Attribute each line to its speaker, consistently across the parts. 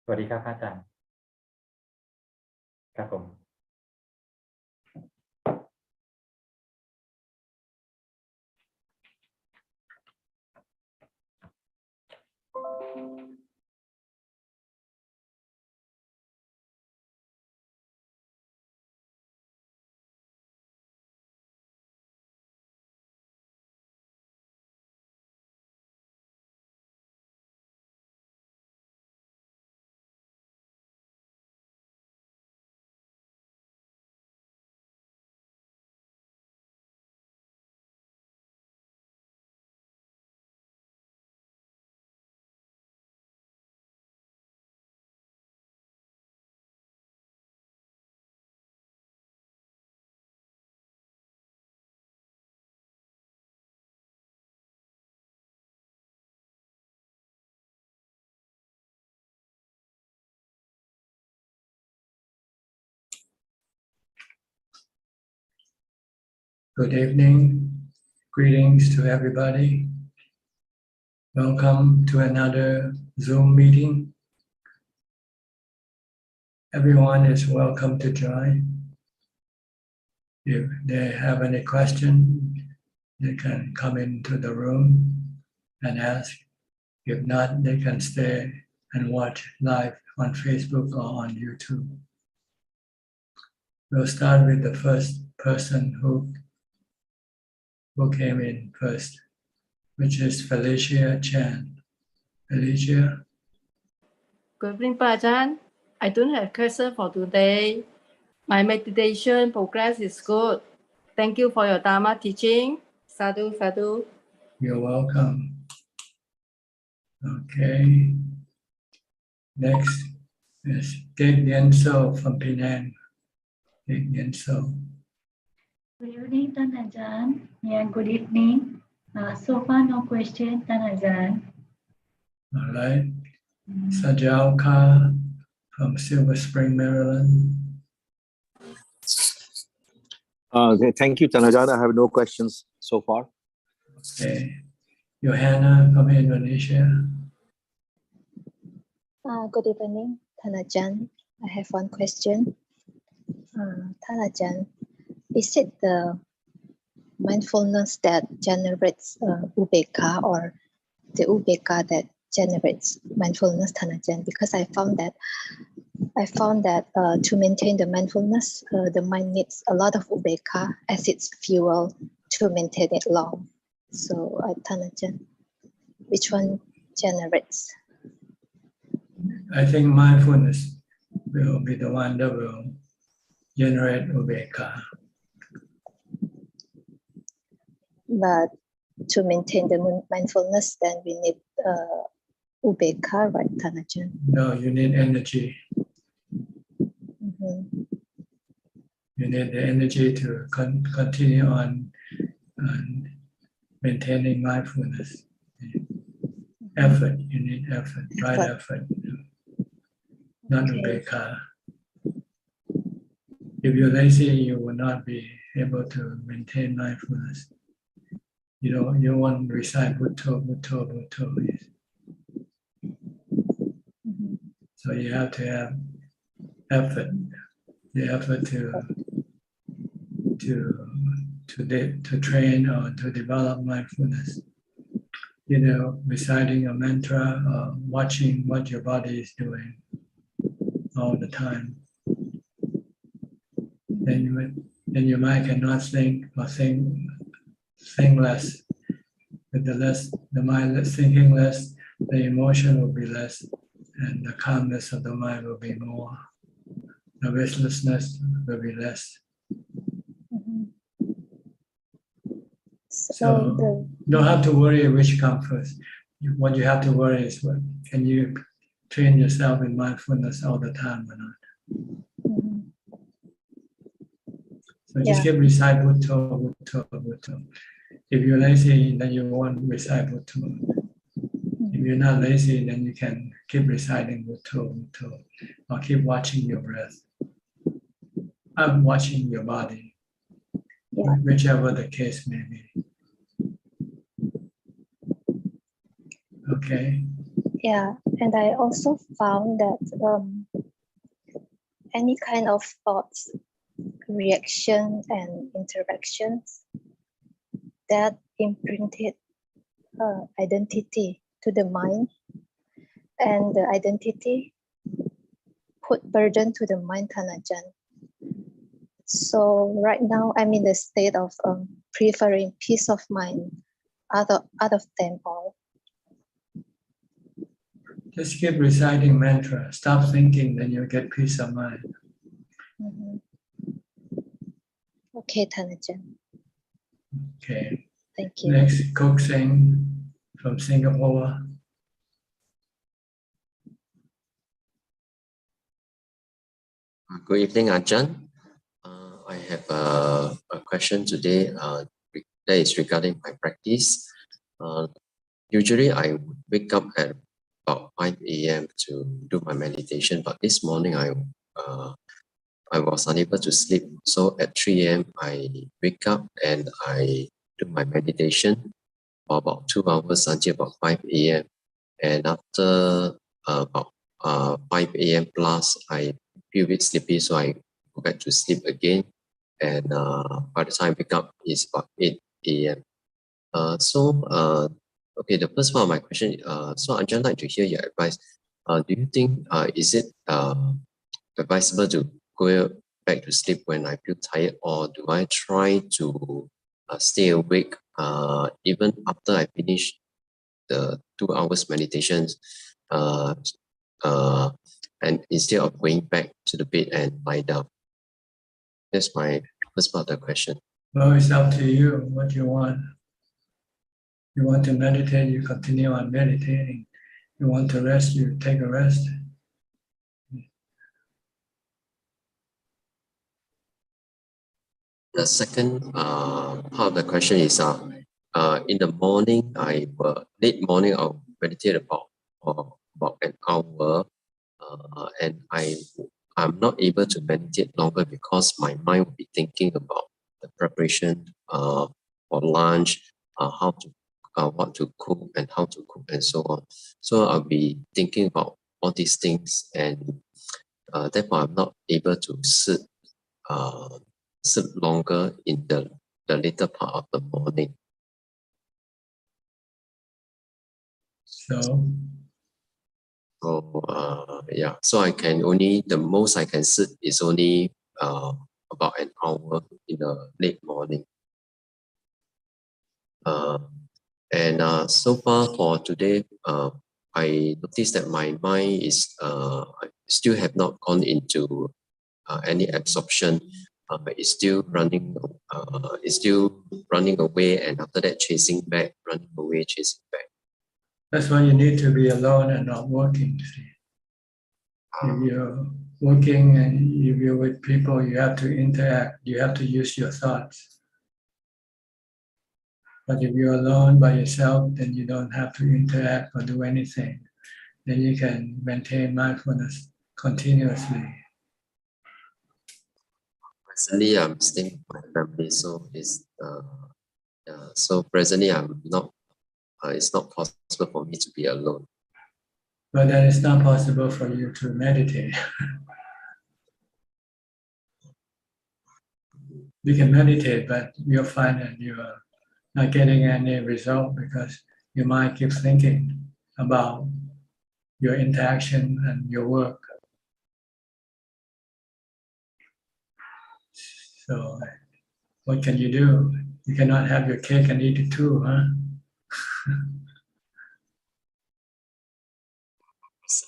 Speaker 1: สวัสดีครับอาจารย์ครับผม
Speaker 2: Good evening. Greetings to everybody. Welcome to another Zoom meeting. Everyone is welcome to join. If they have any question, they can come into the room and ask. If not, they can stay and watch live on Facebook or on YouTube. We'll start with the first person who came in first, which is Felicia Chan. Felicia.
Speaker 3: Good evening, Ajaan. I don't have question for today. My meditation progress is good. Thank you for your Dhamma teaching. Sadhu, sadhu.
Speaker 2: You're welcome. Okay. Next is Kek Yen So from Penang. Kek Yen So.
Speaker 4: Good evening, Tan Ajaan. Yeah, good evening. So far, no question, Tan Ajaan.
Speaker 2: All right. Sajal Ka from Silver Spring, Maryland.
Speaker 5: Thank you, Tan Ajaan. I have no questions so far.
Speaker 2: Okay. Johanna from Indonesia.
Speaker 6: Good evening, Tan Ajaan. I have one question. Tan Ajaan, is it the mindfulness that generates ubeka or the ubeka that generates mindfulness, Tan Ajaan? Because I found that to maintain the mindfulness, the mind needs a lot of ubeka as its fuel to maintain it long. So, Tan Ajaan, which one generates?
Speaker 2: I think mindfulness will be the one that will generate ubeka.
Speaker 6: But to maintain the mindfulness, then we need ubeka, right, Tan Ajaan?
Speaker 2: No, you need energy.
Speaker 6: Mm-hmm.
Speaker 2: You need the energy to continue on maintaining mindfulness. Effort, you need effort, right effort, not ubeka. If you're lazy, you will not be able to maintain mindfulness. You won't recite Bhutto, Bhutto, Bhutto.
Speaker 6: Mm-hmm.
Speaker 2: So you have to have effort, the effort to train or to develop mindfulness. Reciting a mantra or watching what your body is doing all the time. Then your mind cannot think or think less. With the mind thinking less, the emotion will be less, and the calmness of the mind will be more. The restlessness will be less.
Speaker 6: Mm-hmm.
Speaker 2: So you don't have to worry which comes first. What you have to worry is can you train yourself in mindfulness all the time or not?
Speaker 6: Mm-hmm.
Speaker 2: So just keep recite Bhutto, Bhutto, Bhutto. If you're lazy, then you won't recite Bhutto. If you're not lazy, then you can keep reciting Bhutto, Bhutto, or keep watching your breath. I'm watching your body, whichever the case may be. Okay.
Speaker 6: Yeah, and I also found that any kind of thoughts, reaction, and interactions that imprinted identity to the mind, and the identity put burden to the mind, Thanajan. So right now I'm in the state of preferring peace of mind out of them all.
Speaker 2: Just keep reciting mantra. Stop thinking, then you'll get peace of mind.
Speaker 6: Mm-hmm. Okay, Thanajan.
Speaker 2: Okay.
Speaker 6: Thank you.
Speaker 2: Next, Kok Seng from Singapore.
Speaker 1: Good evening, Ajaan. I have a question today that is regarding my practice. Usually I wake up at about 5 a.m. to do my meditation, but this morning I was unable to sleep. So at 3 a.m. I wake up and I do my meditation for about 2 hours until about 5 a.m. And after about 5 a.m. plus, I feel a bit sleepy, so I go back to sleep again. And by the time I wake up, it's about 8 a.m. Okay, the first part of my question, so I'd just like to hear your advice. Do you think, is it advisable to go back to sleep when I feel tired, or do I try to stay awake even after I finish the 2 hours meditations, and instead of going back to the bed and lie down? That's my first part of the question.
Speaker 2: Well, it's up to you what you want. You want to meditate, you continue on meditating. You want to rest, you take a rest.
Speaker 1: The second part of the question is, in the morning, late morning, I'll meditate about an hour, and I'm not able to meditate longer because my mind will be thinking about the preparation for lunch, what to cook and how to cook and so on. So I'll be thinking about all these things, and therefore I'm not able to sit longer in the later part of the morning.
Speaker 2: So
Speaker 1: I can only, the most I can sit is only about an hour in the late morning. And so far for today, I noticed that my mind is still have not gone into any absorption. It's still running away, and after that chasing back, running away, chasing back.
Speaker 2: that's why you need to be alone and not working. See? If you're working and if you're with people, you have to interact, you have to use your thoughts. But if you're alone by yourself, then you don't have to interact or do anything. Then you can maintain mindfulness continuously.
Speaker 1: Presently, I'm staying with my family, so presently I'm not. It's not possible for me to be alone.
Speaker 2: But then it's not possible for you to meditate. You can meditate, but you'll find that you are not getting any result because your mind keeps thinking about your interaction and your work. So what can you do? You cannot have your cake and eat it too, huh?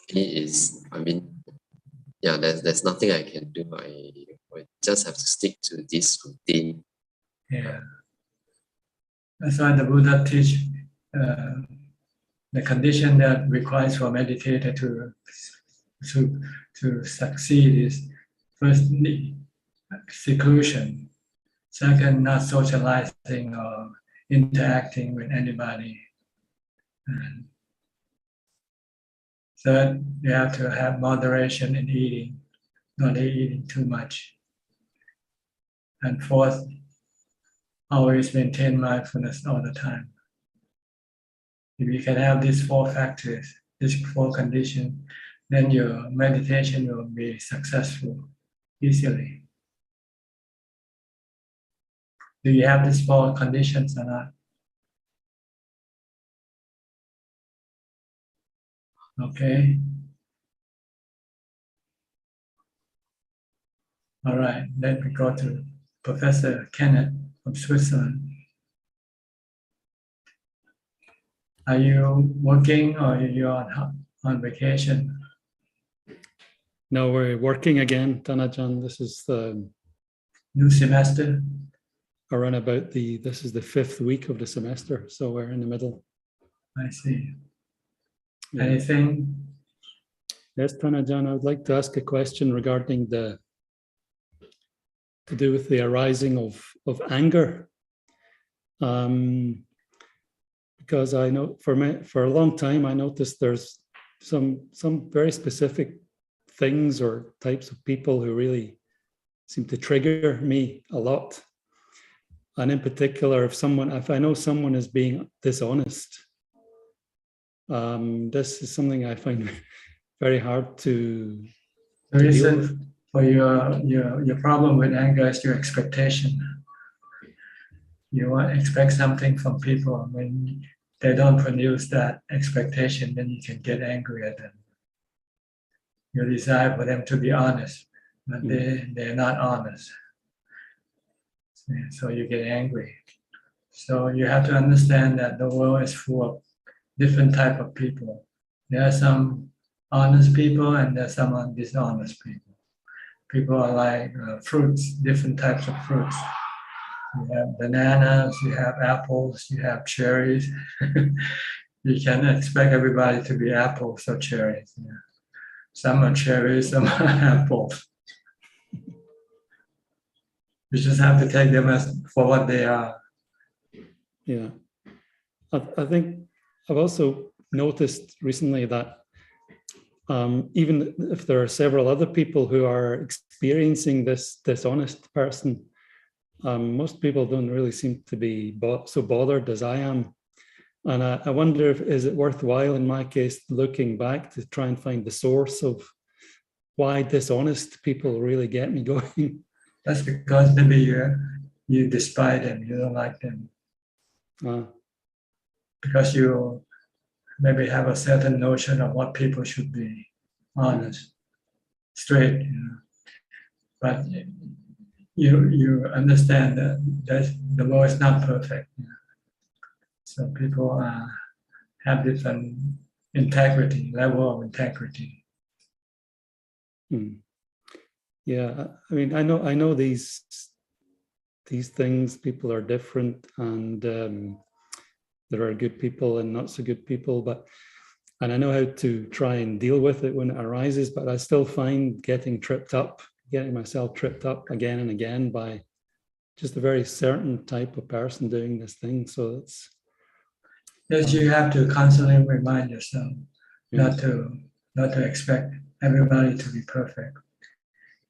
Speaker 1: There's nothing I can do. I just have to stick to this routine.
Speaker 2: Yeah. That's why the Buddha teach the condition that requires for meditator to succeed is first seclusion, second not socializing or interacting with anybody, and third you have to have moderation in eating, not eating too much, and fourth always maintain mindfulness all the time. If you can have these four factors, these 4 conditions, then your meditation will be successful easily. Do you have these 4 conditions or not? Okay. All right, then we go to Professor Kenneth from Switzerland. Are you working or are you on vacation?
Speaker 7: No, we're working again, Ajaan. This is the
Speaker 2: New semester?
Speaker 7: around about this is the 5th week of the semester, so we're in the middle.
Speaker 2: I see.
Speaker 7: Yeah.
Speaker 2: Anything?
Speaker 7: Yes, Ajaan, I would like to ask a question regarding to do with the arising of anger. Because I know for a long time I noticed there's some very specific things or types of people who really seem to trigger me a lot. And in particular, if I know someone is being dishonest, this is something I find very hard to
Speaker 2: The
Speaker 7: deal
Speaker 2: reason
Speaker 7: with.
Speaker 2: for your problem with anger is your expectation. You expect something from people. When they don't produce that expectation, then you can get angry at them. You desire for them to be honest, but they're not honest. So you get angry. So you have to understand that the world is full of different type of people. There are some honest people and there are some dishonest people. People are like fruits, different types of fruits. You have bananas, you have apples, you have cherries. You can't expect everybody to be apples or cherries. Yeah. Some are cherries, some are apples. You just have to take them for what they are.
Speaker 7: Yeah, I think I've also noticed recently that even if there are several other people who are experiencing this dishonest person, most people don't really seem to be so bothered as I am. And I wonder is it worthwhile in my case looking back to try and find the source of why dishonest people really get me going?
Speaker 2: That's because maybe you despise them, you don't like them. Because you maybe have a certain notion of what people should be, honest, straight, but you understand that the world is not perfect. So people have different level of integrity.
Speaker 7: Yeah, I mean, I know these things. People are different, and there are good people and not so good people. And I know how to try and deal with it when it arises. But I still find getting myself tripped up again and again by just a very certain type of person doing this thing. So it's
Speaker 2: yes, you have to constantly remind yourself not to expect everybody to be perfect.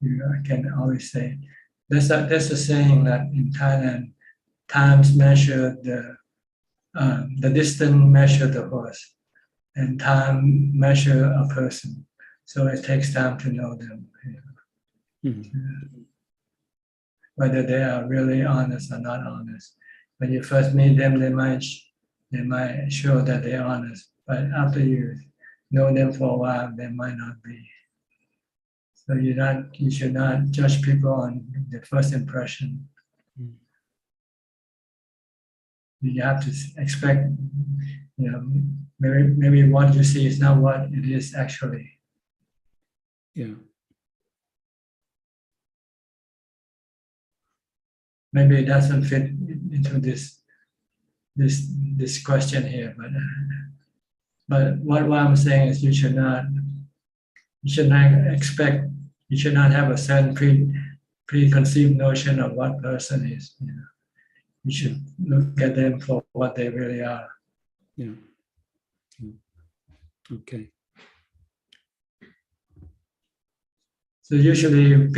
Speaker 2: I can always say there's a saying that in Thailand, times measure the distance measure the horse, and time measure a person. So it takes time to know them. Whether they are really honest or not honest. When you first meet them, they might show that they're honest, but after you know them for a while, they might not be. So you should not judge people on the first impression. You have to expect, maybe what you see is not what it is actually.
Speaker 7: Yeah.
Speaker 2: Maybe it doesn't fit into this question here, but what I'm saying is you should not expect. You should not have a certain preconceived notion of what person is. You should look at them for what they really are.
Speaker 7: Yeah. Okay.
Speaker 2: So usually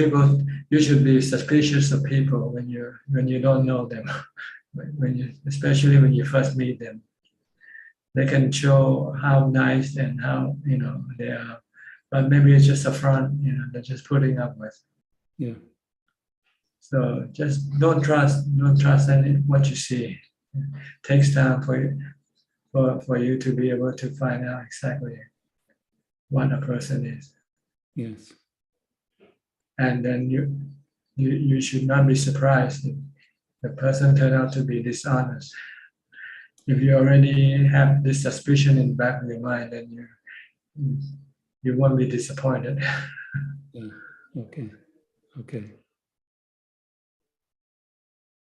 Speaker 2: you should be suspicious of people when you don't know them, especially when you first meet them. they can show how nice and how, they are, but maybe it's just a front, they're just putting up with.
Speaker 7: Yeah.
Speaker 2: So just don't trust any what you see. It takes time for you to be able to find out exactly what a person is.
Speaker 7: Yes.
Speaker 2: And then you should not be surprised if the person turned out to be dishonest. If you already have this suspicion in the back of your mind, then you won't be disappointed.
Speaker 7: Yeah. Okay. Okay.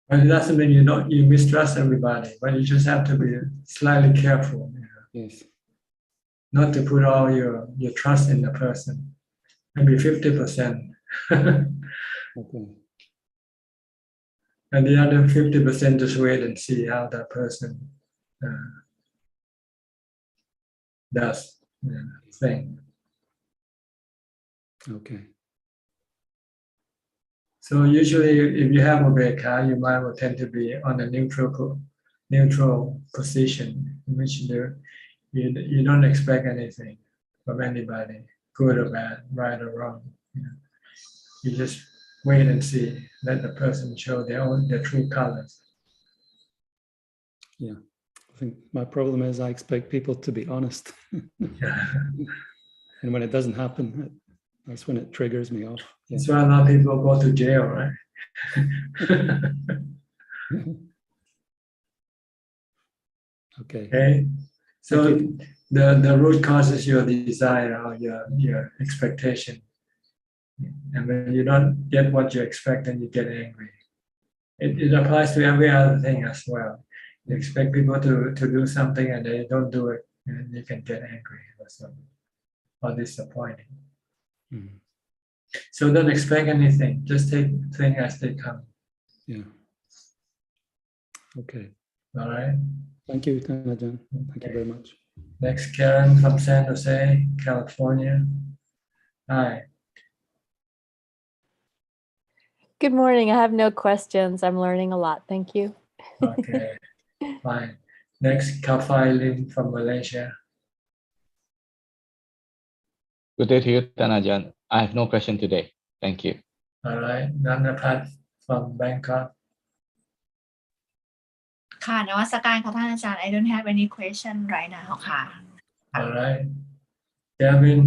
Speaker 2: But it doesn't mean you mistrust everybody, but you just have to be slightly careful.
Speaker 7: Yes.
Speaker 2: Not to put all your trust in the person. Maybe 50%.
Speaker 7: Okay.
Speaker 2: And the other 50% just wait and see how that person does thing.
Speaker 7: Okay.
Speaker 2: So usually, if you have ubekha, your mind will tend to be on a neutral position, in which you don't expect anything from anybody, good or bad, right or wrong. You just wait and see. Let the person show their true colors.
Speaker 7: Yeah. I think my problem is I expect people to be honest. And when it doesn't happen, that's when it triggers me off. Yeah.
Speaker 2: That's why a lot of people go to jail, right?
Speaker 7: Okay.
Speaker 2: Okay. So the root cause is your desire or your expectation. And when you don't get what you expect, then you get angry. It applies to every other thing as well. You expect people to do something and they don't do it, and you can get angry or disappointed.
Speaker 7: Mm.
Speaker 2: So don't expect anything. Just take things as they come.
Speaker 7: Yeah. Okay.
Speaker 2: All right.
Speaker 7: Thank you, Ajaan. Thank you very much.
Speaker 2: Next, Karen from San Jose, California. Hi.
Speaker 8: Good morning. I have no questions. I'm learning a lot. Thank you.
Speaker 2: Okay. Fine. Next, Kafai Lim from Malaysia.
Speaker 9: Good day to you, Ajaan. I have no question today. Thank you.
Speaker 2: All right. Nanapat from Bangkok.
Speaker 10: ค่ะนมัสการค่ะท่านอาจารย์ I don't have any question right now ค่ะ
Speaker 2: All right. Gavin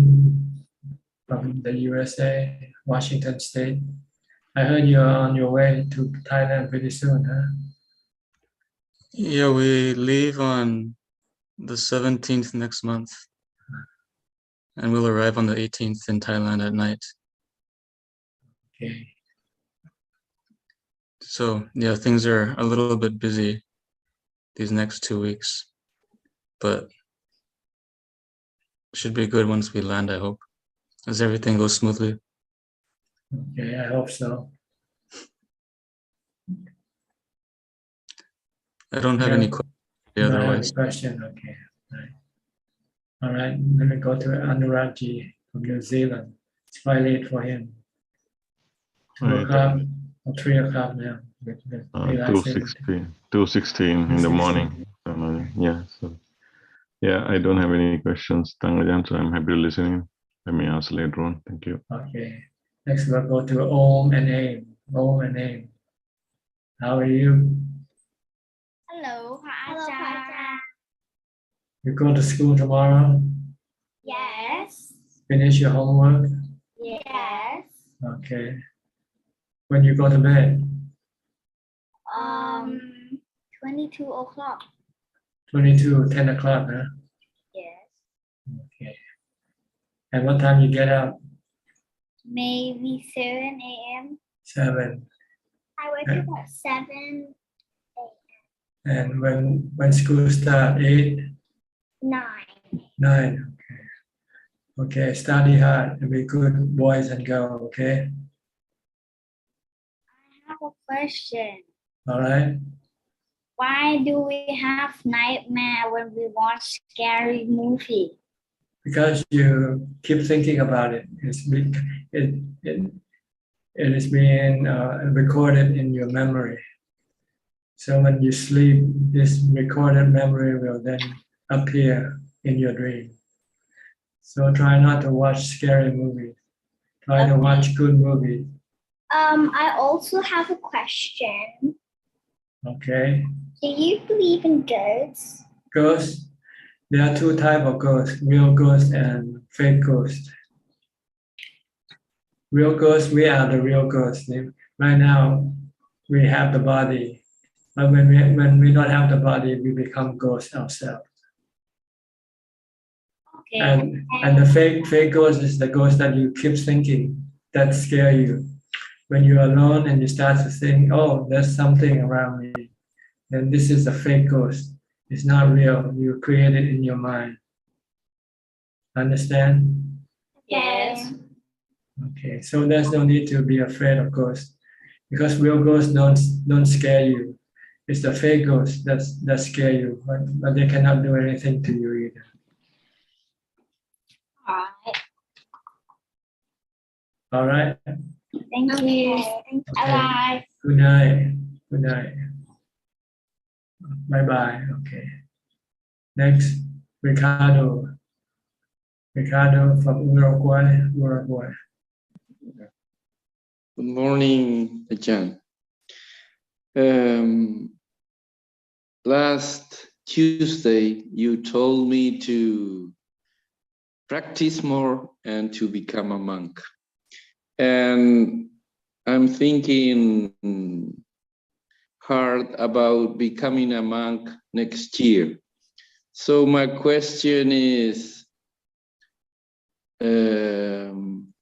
Speaker 2: from the USA, Washington State. I heard you're on your way to Thailand pretty soon, huh?
Speaker 11: Yeah, we leave on the 17th next month. And we'll arrive on the 18th in Thailand at night.
Speaker 2: Okay.
Speaker 11: So, yeah, things are a little bit busy these next 2 weeks, but should be good once we land, I hope, as everything goes smoothly.
Speaker 2: Okay, I hope so.
Speaker 11: I don't have any questions otherwise.
Speaker 2: Question, okay. All right, let me go to Anuragji from New Zealand. It's quite late for him. 2 o'clock or 3 o'clock now.
Speaker 12: 2:16 in the morning. Yeah, so yeah, I don't have any questions, Ajaan, so I'm happy to listen in. Let me ask later on. Thank you.
Speaker 2: Okay. Next we'll go to Om and Aim. Om and Aim. How are you?
Speaker 13: Hello, Ajaan.
Speaker 2: You go to school tomorrow?
Speaker 13: Yes.
Speaker 2: Finish your homework?
Speaker 13: Yes.
Speaker 2: Okay. When you go to bed?
Speaker 13: 22 o'clock.
Speaker 2: 22, 10 o'clock, huh?
Speaker 13: Yes.
Speaker 2: Okay. And what time you get up?
Speaker 13: Maybe 7 a.m.
Speaker 2: 7.
Speaker 13: I wake up at 7 a.m.
Speaker 2: And when school start? 8?
Speaker 13: 9.
Speaker 2: 9. Okay. Okay. Study hard and be good boys and girls. Okay.
Speaker 13: I have a question.
Speaker 2: All right.
Speaker 13: Why do we have nightmare when we watch scary movie?
Speaker 2: Because you keep thinking about it. It is being recorded in your memory. So when you sleep, this recorded memory will then appear in your dream. So try not to watch scary movies. Try to watch good movies.
Speaker 13: I also have a question.
Speaker 2: Okay.
Speaker 13: Do you believe in ghosts?
Speaker 2: Ghosts. There are two types of ghosts, real ghosts and fake ghosts. Real ghosts, we are the real ghosts. Right now, we have the body. But when we don't have the body, we become ghosts ourselves.
Speaker 13: Okay.
Speaker 2: And the fake ghost is the ghost that you keep thinking, that scare you. When you're alone and you start to think, oh, there's something around me, then this is a fake ghost. It's not real. You create it in your mind. Understand?
Speaker 13: Yes.
Speaker 2: Okay, so there's no need to be afraid of ghosts, because real ghosts don't scare you. It's the fake ghosts that scare you, but they cannot do anything to you either. All right.
Speaker 13: Thank you. Bye.
Speaker 2: Good night. Good night. Bye bye. Okay. Next, Ricardo. Ricardo from Uruguay.
Speaker 14: Good morning, Ajaan. Last Tuesday, you told me to practice more and to become a monk. And I'm thinking hard about becoming a monk next year. So my question is, in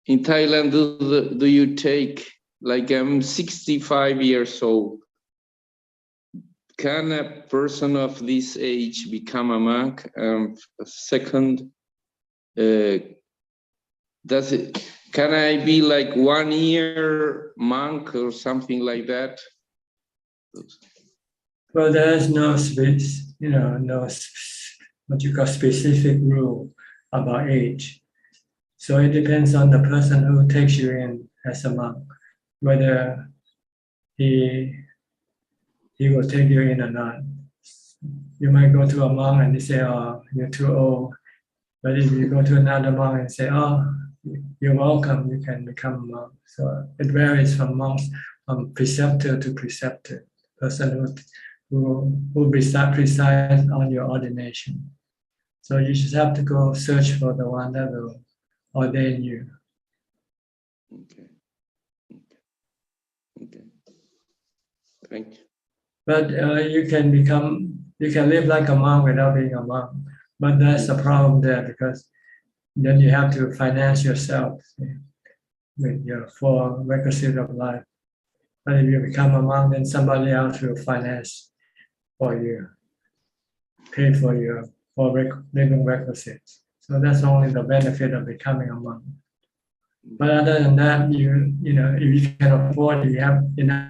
Speaker 14: Thailand, do you take, like I'm 65 years old, can a person of this age become a monk? Second, can I be like 1 year monk or something like that?
Speaker 2: Well, there is no what you call specific rule about age. So it depends on the person who takes you in as a monk, whether he will take you in or not. You might go to a monk and they say, oh, you're too old. But if you go to another monk and say, oh, you're welcome, you can become a monk. So it varies from monks, from preceptor to preceptor, person who presides on your ordination. So you just have to go search for the one that will ordain you.
Speaker 14: Okay. Thank you.
Speaker 2: But you can live like a monk without being a monk. But that's a problem there, because then you have to finance yourself with your 4 requisites of life. But if you become a monk, then somebody else will finance for you, pay for your living requisites. So that's only the benefit of becoming a monk. But other than that, if you can afford, if you have enough.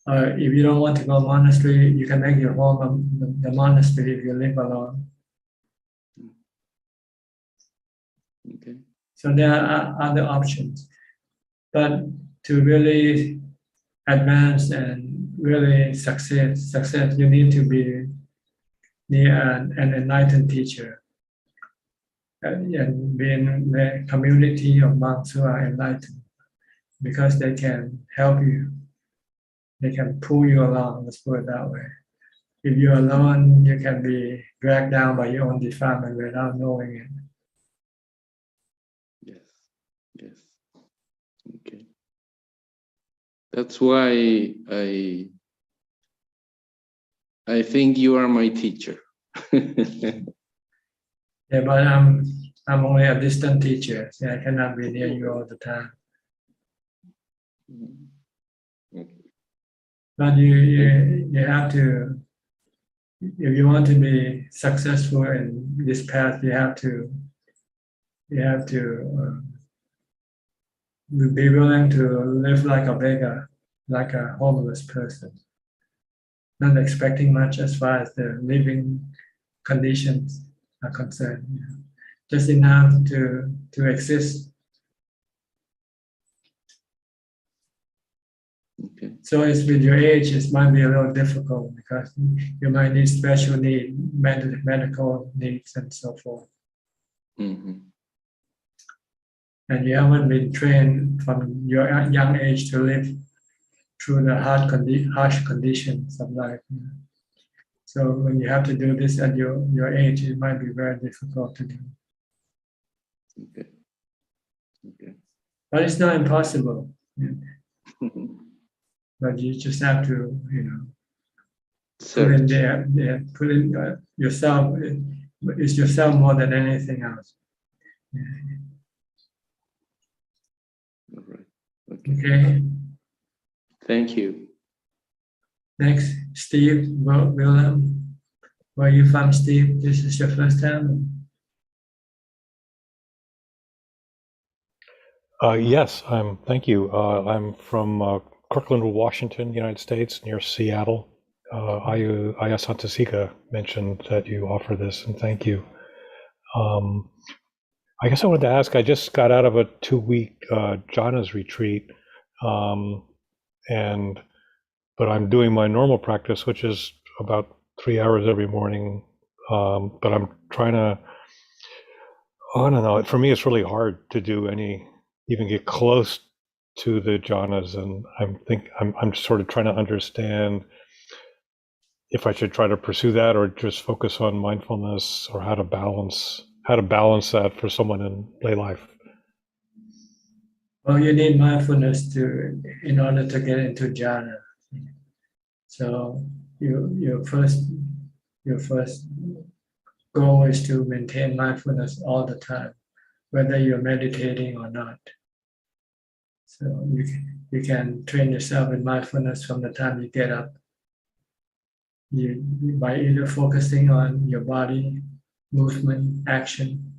Speaker 2: If you don't want to go to a monastery, you can make your home the monastery if you live alone.
Speaker 14: Okay.
Speaker 2: So there are other options. But to really advance and really succeed, you need to be near an enlightened teacher and be in the community of monks who are enlightened, because they can help you. They can pull you along, let's put it that way. If you're alone, you can be dragged down by your own defilement without knowing it.
Speaker 14: Yes. Okay. That's why I think you are my teacher.
Speaker 2: Yeah, but I'm only a distant teacher. So I cannot be near you all the time. But you have to, if you want to be successful in this path, you have to be willing to live like a beggar, like a homeless person. not expecting much as far as the living conditions are concerned. Just enough to exist.
Speaker 14: Okay.
Speaker 2: So it's with your age, it might be a little difficult because you might need special need, medical needs and so forth.
Speaker 14: Mm-hmm.
Speaker 2: And you haven't been trained from your young age to live through the harsh conditions of life. So when you have to do this at your age, it might be very difficult to do.
Speaker 14: Okay. Okay.
Speaker 2: But it's not impossible. But you just have to, put in there, put in yourself. It's yourself more than anything else.
Speaker 14: All right.
Speaker 2: Okay.
Speaker 14: Thank you.
Speaker 2: Next, Steve William. Where are you from, Steve? This is your first time?
Speaker 15: Yes, thank you. I'm from Kirkland, Washington, United States, near Seattle. Ajaan Suchart mentioned that you offer this, and thank you. I guess I wanted to ask, I just got out of a 2-week jhanas retreat, but I'm doing my normal practice, which is about 3 hours every morning. But I'm trying to, I don't know, for me it's really hard to do even get close to the jhanas, and I'm sort of trying to understand if I should try to pursue that or just focus on mindfulness, or how to balance that for someone in lay life.
Speaker 2: Well, you need mindfulness in order to get into jhana. So your first goal is to maintain mindfulness all the time, whether you're meditating or not. So you can train yourself in mindfulness from the time you get up. By either focusing on your body, movement, action,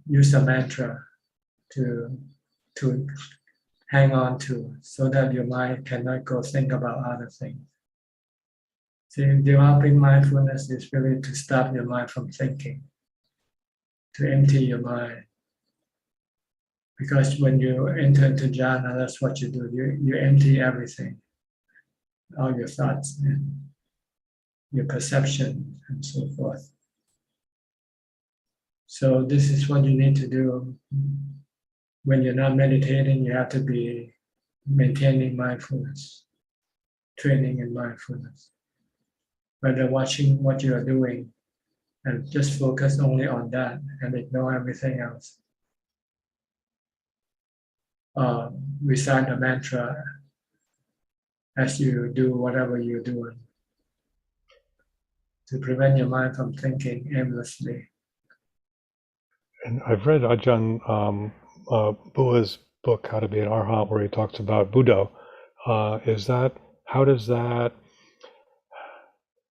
Speaker 2: use a mantra to hang on to, so that your mind cannot go think about other things. So developing mindfulness is really to stop your mind from thinking, to empty your mind. Because when you enter into jhana, that's what you do. You empty everything, all your thoughts and your perception and so forth. So this is what you need to do. When you're not meditating, you have to be maintaining mindfulness, training in mindfulness. Whether watching what you are doing and just focus only on that and ignore everything else. Recite the mantra as you do whatever you're doing, to prevent your mind from thinking aimlessly.
Speaker 15: And I've read Ajahn Bua's book, How to Be an Arhat, where he talks about Buddha. How does that,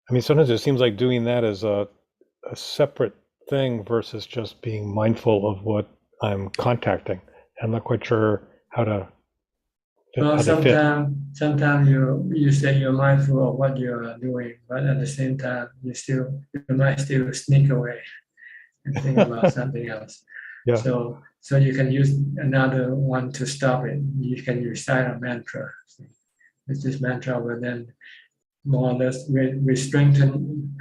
Speaker 15: I mean, sometimes it seems like doing that is a separate thing versus just being mindful of what I'm contacting. I'm not quite sure how to
Speaker 2: sometimes you say you're mindful of what you're doing, but at the same time, you might still sneak away and think about something else.
Speaker 15: Yeah.
Speaker 2: So you can use another one to stop it. You can recite a mantra. This mantra will then more or less we strengthen,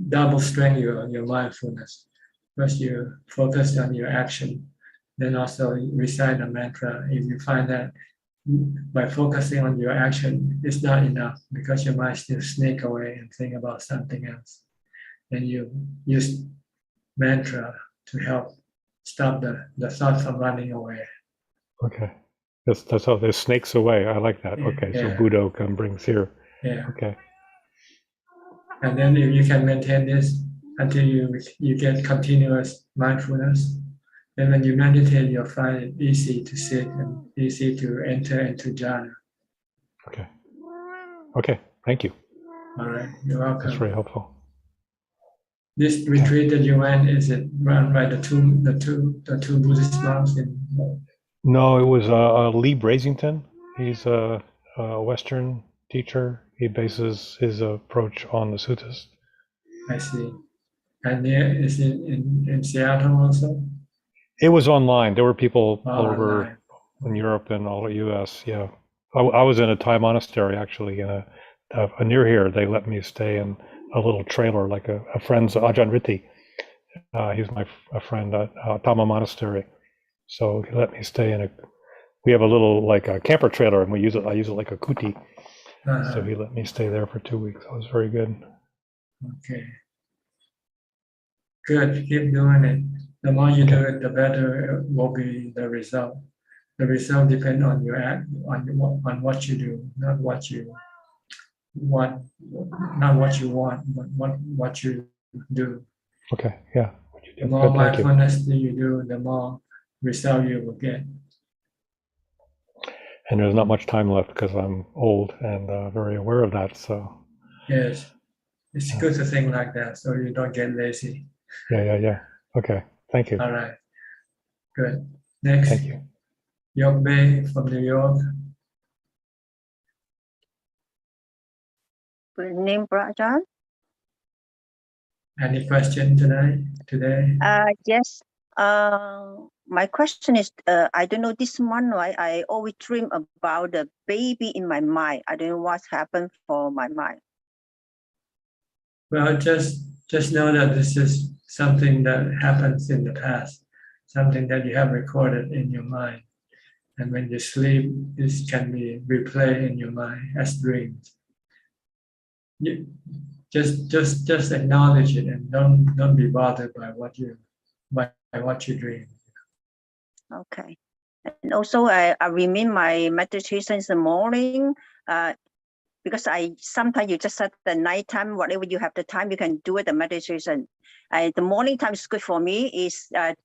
Speaker 2: double strengthen your mindfulness. First you focus on your action, then also recite a mantra. If you find that by focusing on your action it's not enough because your mind still sneak away and think about something else, then you use mantra to help stop the thought from running away.
Speaker 15: Okay, that's how there's snakes away. I like that. Okay, so Buddha can bring here.
Speaker 2: Yeah.
Speaker 15: Okay.
Speaker 2: And then if you can maintain this until you get continuous mindfulness, then when you meditate, you'll find it easy to sit and easy to enter into jhana.
Speaker 15: Okay. Okay. Thank you.
Speaker 2: All right. You're welcome.
Speaker 15: That's very helpful.
Speaker 2: This retreat that you went, is it run by the two Buddhist monks in?
Speaker 15: No, it was Lee Brasington. He's a Western teacher. He bases his approach on the suttas.
Speaker 2: I see. And is it in Seattle also?
Speaker 15: It was online. There were people all over
Speaker 2: Online.
Speaker 15: in Europe and all the U.S. Yeah, I was in a Thai monastery actually, in a near here. They let me stay in a little trailer, like a friend's Ajaan Ritti. He's a friend at Dhamma monastery, so he let me stay in a. We have a little like a camper trailer, and I use it like a kuti. So he let me stay there for 2 weeks. It was very good.
Speaker 2: Okay. Good. Keep doing it. The more you do it, the better will be the result. The result depends on your act, on what you do, not what you want, but what you do.
Speaker 15: Okay. Yeah.
Speaker 2: The more mindfulness you do, the more result you will get.
Speaker 15: And there's not much time left because I'm old and very aware of that. So
Speaker 2: yes, it's good to think like that so you don't get lazy.
Speaker 15: Yeah. Okay. Thank you.
Speaker 2: All right. Good. Next.
Speaker 15: Thank you.
Speaker 2: Yok Bay from New York.
Speaker 16: Good evening, Ajaan.
Speaker 2: Any question today?
Speaker 16: Yes. My question is, I don't know, this month, right, I always dream about the baby in my mind. I don't know what's happened for my mind.
Speaker 2: Well, just know that this is something that happens in the past, something that you have recorded in your mind. And when you sleep, this can be replayed in your mind as dreams. You just acknowledge it and don't be bothered by what you dream.
Speaker 16: Okay. And also, I remain my meditations in the morning, because sometimes you just set the nighttime, whatever you have the time, you can do it, the meditation. The morning time is good for me.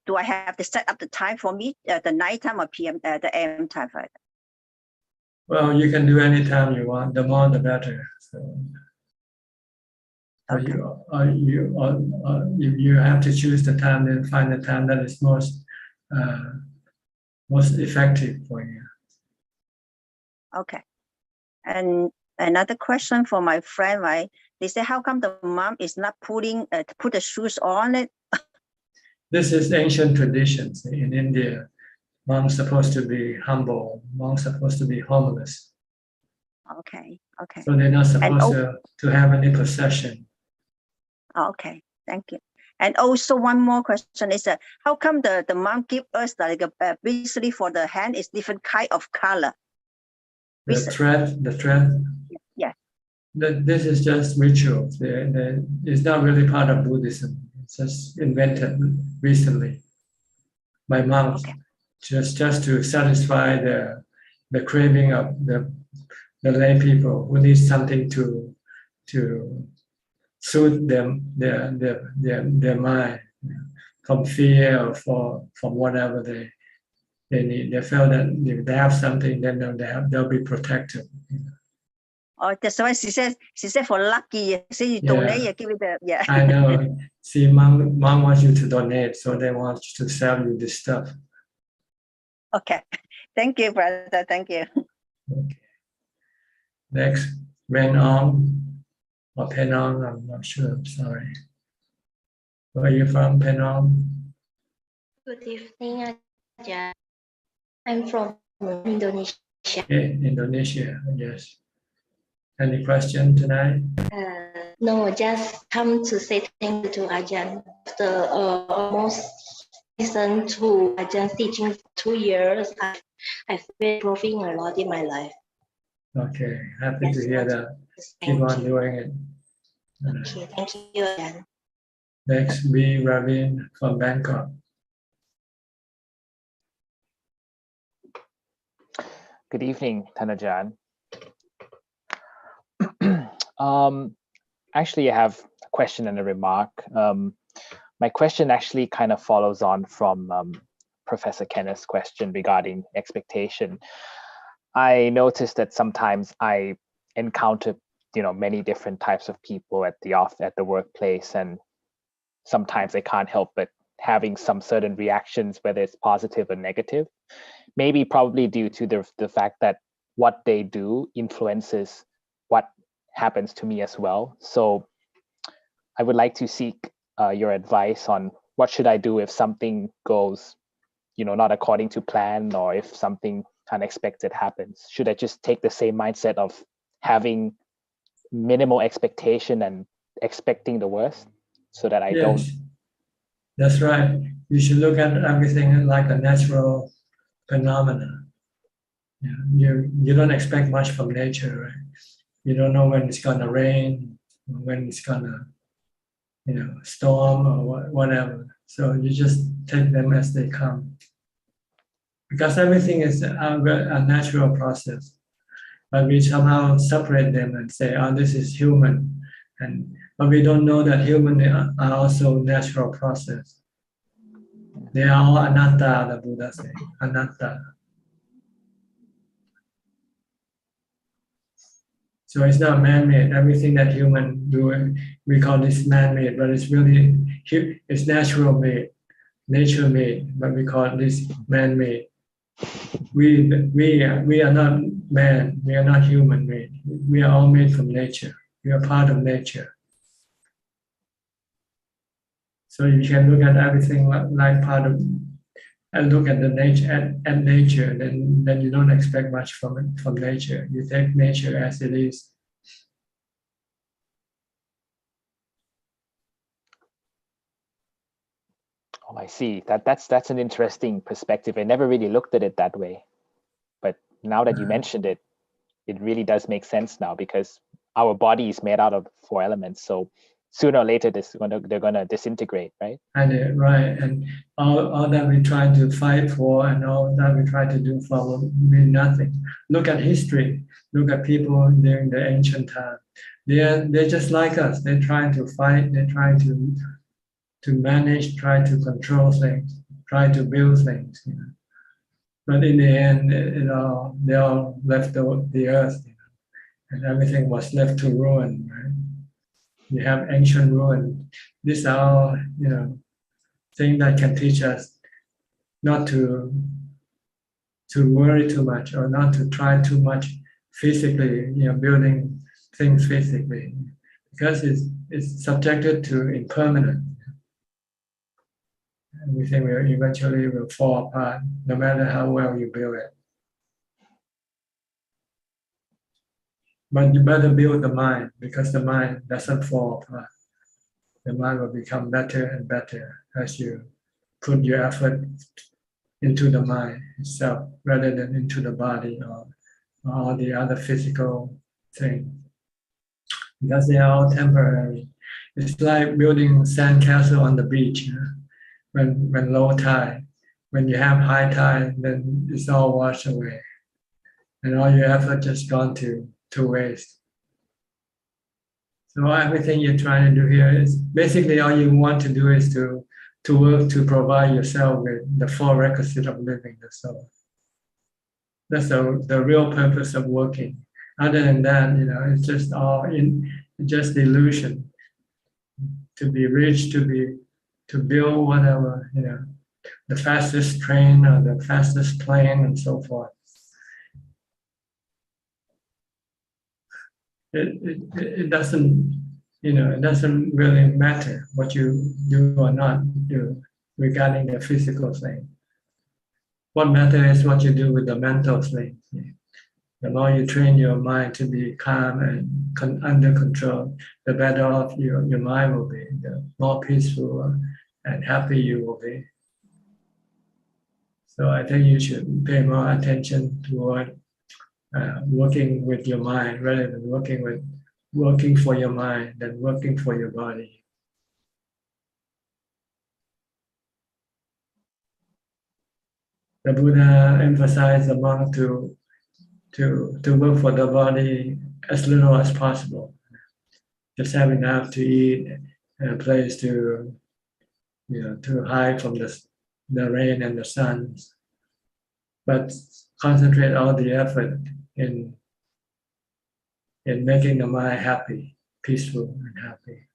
Speaker 16: Do I have to set up the time for me, the nighttime or PM, the AM time?
Speaker 2: Well, you can do any time you want. The more, the better. So, okay. You have to choose the time, then find the time that is most effective for you.
Speaker 16: Okay. And another question for my friend, right? They say, how come the mom is not put the shoes on it?
Speaker 2: This is ancient traditions in India. Monks supposed to be humble. Monks supposed to be homeless.
Speaker 16: Okay.
Speaker 2: So they're not supposed to have any possession.
Speaker 16: Okay, thank you. And also one more question is, how come the mom give us like basically for the hand is different kind of color?
Speaker 2: The thread.
Speaker 16: Yeah.
Speaker 2: This is just rituals. It's not really part of Buddhism. It's just invented recently by monks, just to satisfy the craving of the lay people who need something to soothe their mind from fear or from whatever they need. They feel that if they have something, then they'll be protected.
Speaker 16: Oh, that's why she said for lucky. Say you donate, you give it
Speaker 2: I know. See, mom wants you to donate, so they want to sell you this stuff.
Speaker 16: Okay. Thank you, brother. Thank you.
Speaker 2: Okay. Next, Renong or Penong, I'm not sure. I'm sorry. Where are you from, Penong?
Speaker 17: Good evening, Ajaan. I'm from Indonesia.
Speaker 2: Okay, Indonesia, yes. Any question tonight?
Speaker 17: No, just come to say thank you to Ajaan. After almost listen to Ajaan's teaching for 2 years, I've been improving a lot in my life.
Speaker 2: Okay, happy to hear that. Keep on doing it.
Speaker 17: Okay, thank you, Ajaan.
Speaker 2: Next, B. Ravin from Bangkok.
Speaker 18: Good evening, Ajaan. Actually, I have a question and a remark. My question actually kind of follows on from Professor Kenneth's question regarding expectation. I noticed that sometimes I encounter, many different types of people at the workplace, and sometimes I can't help but having some certain reactions, whether it's positive or negative. Maybe probably due to the fact that what they do influences what happens to me as well. So I would like to seek your advice on what should I do if something goes, not according to plan, or if something unexpected happens. Should I just take the same mindset of having minimal expectation and expecting the worst, so that I don't?
Speaker 2: That's right. You should look at everything like a natural phenomena. You don't expect much from nature, right? You don't know when it's gonna rain, or when it's gonna, storm or whatever. So you just take them as they come, because everything is a natural process. But we somehow separate them and say, "Oh, this is human," but we don't know that human are also natural process. They are all anatta, the Buddha says, anatta. So it's not man-made. Everything that human do, we call this man-made, but it's really, it's natural-made, nature-made, but we call this man-made. We are not man, we are not human-made. We are all made from nature. We are part of nature. So you can look at everything like part of, and look at the nature at nature, then you don't expect much from nature. You take nature as it is.
Speaker 18: Oh, I see. That's an interesting perspective. I never really looked at it that way. But now that you mentioned it, it really does make sense now, because our body is made out of 4 elements. So sooner or later, they're gonna disintegrate, right?
Speaker 2: And all that we try to fight for and all that we try to do for will mean nothing. Look at history. Look at people during the ancient time. They're just like us. They're trying to fight. They're trying to manage, try to control things, try to build things. But in the end, they all left the earth, and everything was left to ruin. Right? We have ancient ruin. These are all, things that can teach us not to worry too much, or not to try too much physically, building things physically, because it's subjected to impermanence. Everything will eventually fall apart, no matter how well you build it. But you better build the mind, because the mind doesn't fall apart. The mind will become better and better as you put your effort into the mind itself, rather than into the body or all the other physical things, because they are all temporary. It's like building sandcastle on the beach. When low tide, when you have high tide, then it's all washed away, and all your effort just gone to waste. So everything you're trying to do here is basically, all you want to do is to work to provide yourself with the 4 requisites of living the soul. That's the real purpose of working. Other than that, it's just all just illusion. To be rich, to build whatever, the fastest train or the fastest plane and so forth. It doesn't, it doesn't really matter what you do or not do regarding the physical thing. What matters is what you do with the mental thing. The more you train your mind to be calm and under control, the better off your mind will be, the more peaceful and happy you will be. So I think you should pay more attention toward working with your mind, rather than working for your mind than working for your body. The Buddha emphasized the monk to work for the body as little as possible. Just have enough to eat and a place to hide from the rain and the sun, but concentrate all the effort in making the mind happy, peaceful and happy.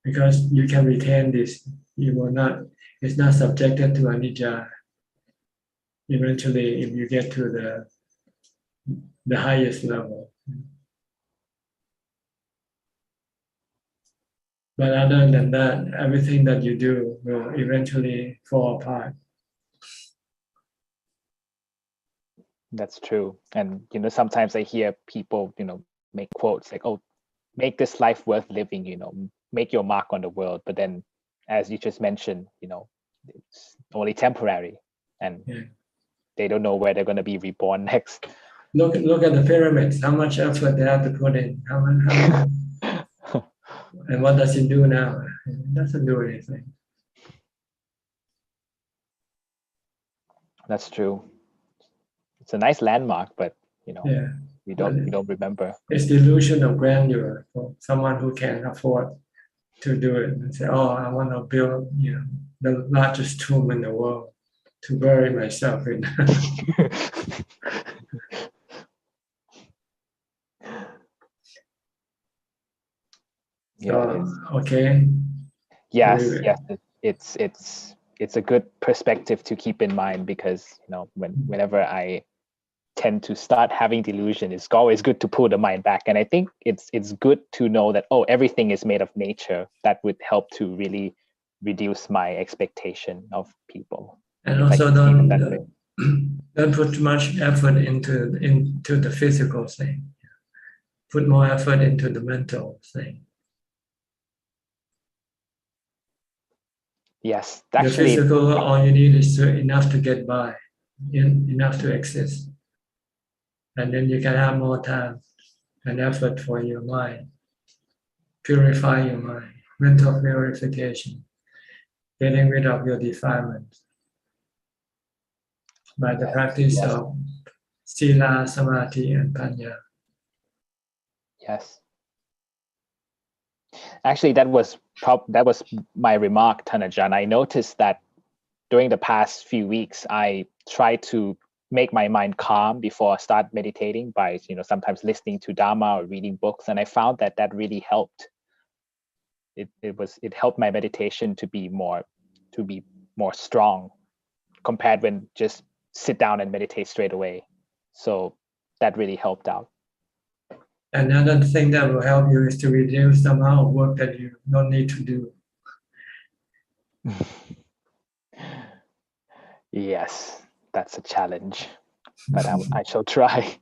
Speaker 2: Because you can retain this, it's not subjected to anicca. Eventually, if you get to the highest level. But other than that, everything that you do will eventually fall apart.
Speaker 18: That's true. And, sometimes I hear people, make quotes like, oh, make this life worth living, make your mark on the world. But then, as you just mentioned, it's only temporary, and they don't know where they're going to be reborn next.
Speaker 2: Look at the pyramids, how much effort they have to put in. And what does it do now? It doesn't do anything.
Speaker 18: That's true. It's a nice landmark, but we don't remember.
Speaker 2: It's the illusion of grandeur for someone who can afford to do it and say, "Oh, I want to build, the largest tomb in the world to bury myself in."
Speaker 18: Yeah.
Speaker 2: Okay.
Speaker 18: Yes. It's a good perspective to keep in mind, because whenever I tend to start having delusion, it's always good to pull the mind back. And I think it's good to know that, oh, everything is made of nature. That would help to really reduce my expectation of people.
Speaker 2: And also don't put too much effort into the physical thing. Put more effort into the mental thing.
Speaker 18: Yes,
Speaker 2: actually, the physical, all you need is enough to get by, enough to exist. And then you can have more time and effort for your mind. Purify your mind, mental purification, getting rid of your defilements by the practice of sila, samadhi, and panya.
Speaker 18: Yes. Actually, that was my remark, Thanajan. I noticed that during the past few weeks, I tried to make my mind calm before I start meditating by, sometimes listening to Dhamma or reading books, and I found that really helped. It helped my meditation to be more strong compared when just sit down and meditate straight away. So that really helped out.
Speaker 2: Another thing that will help you is to reduce the amount of work that you don't need to do.
Speaker 18: Yes, that's a challenge, but I shall try.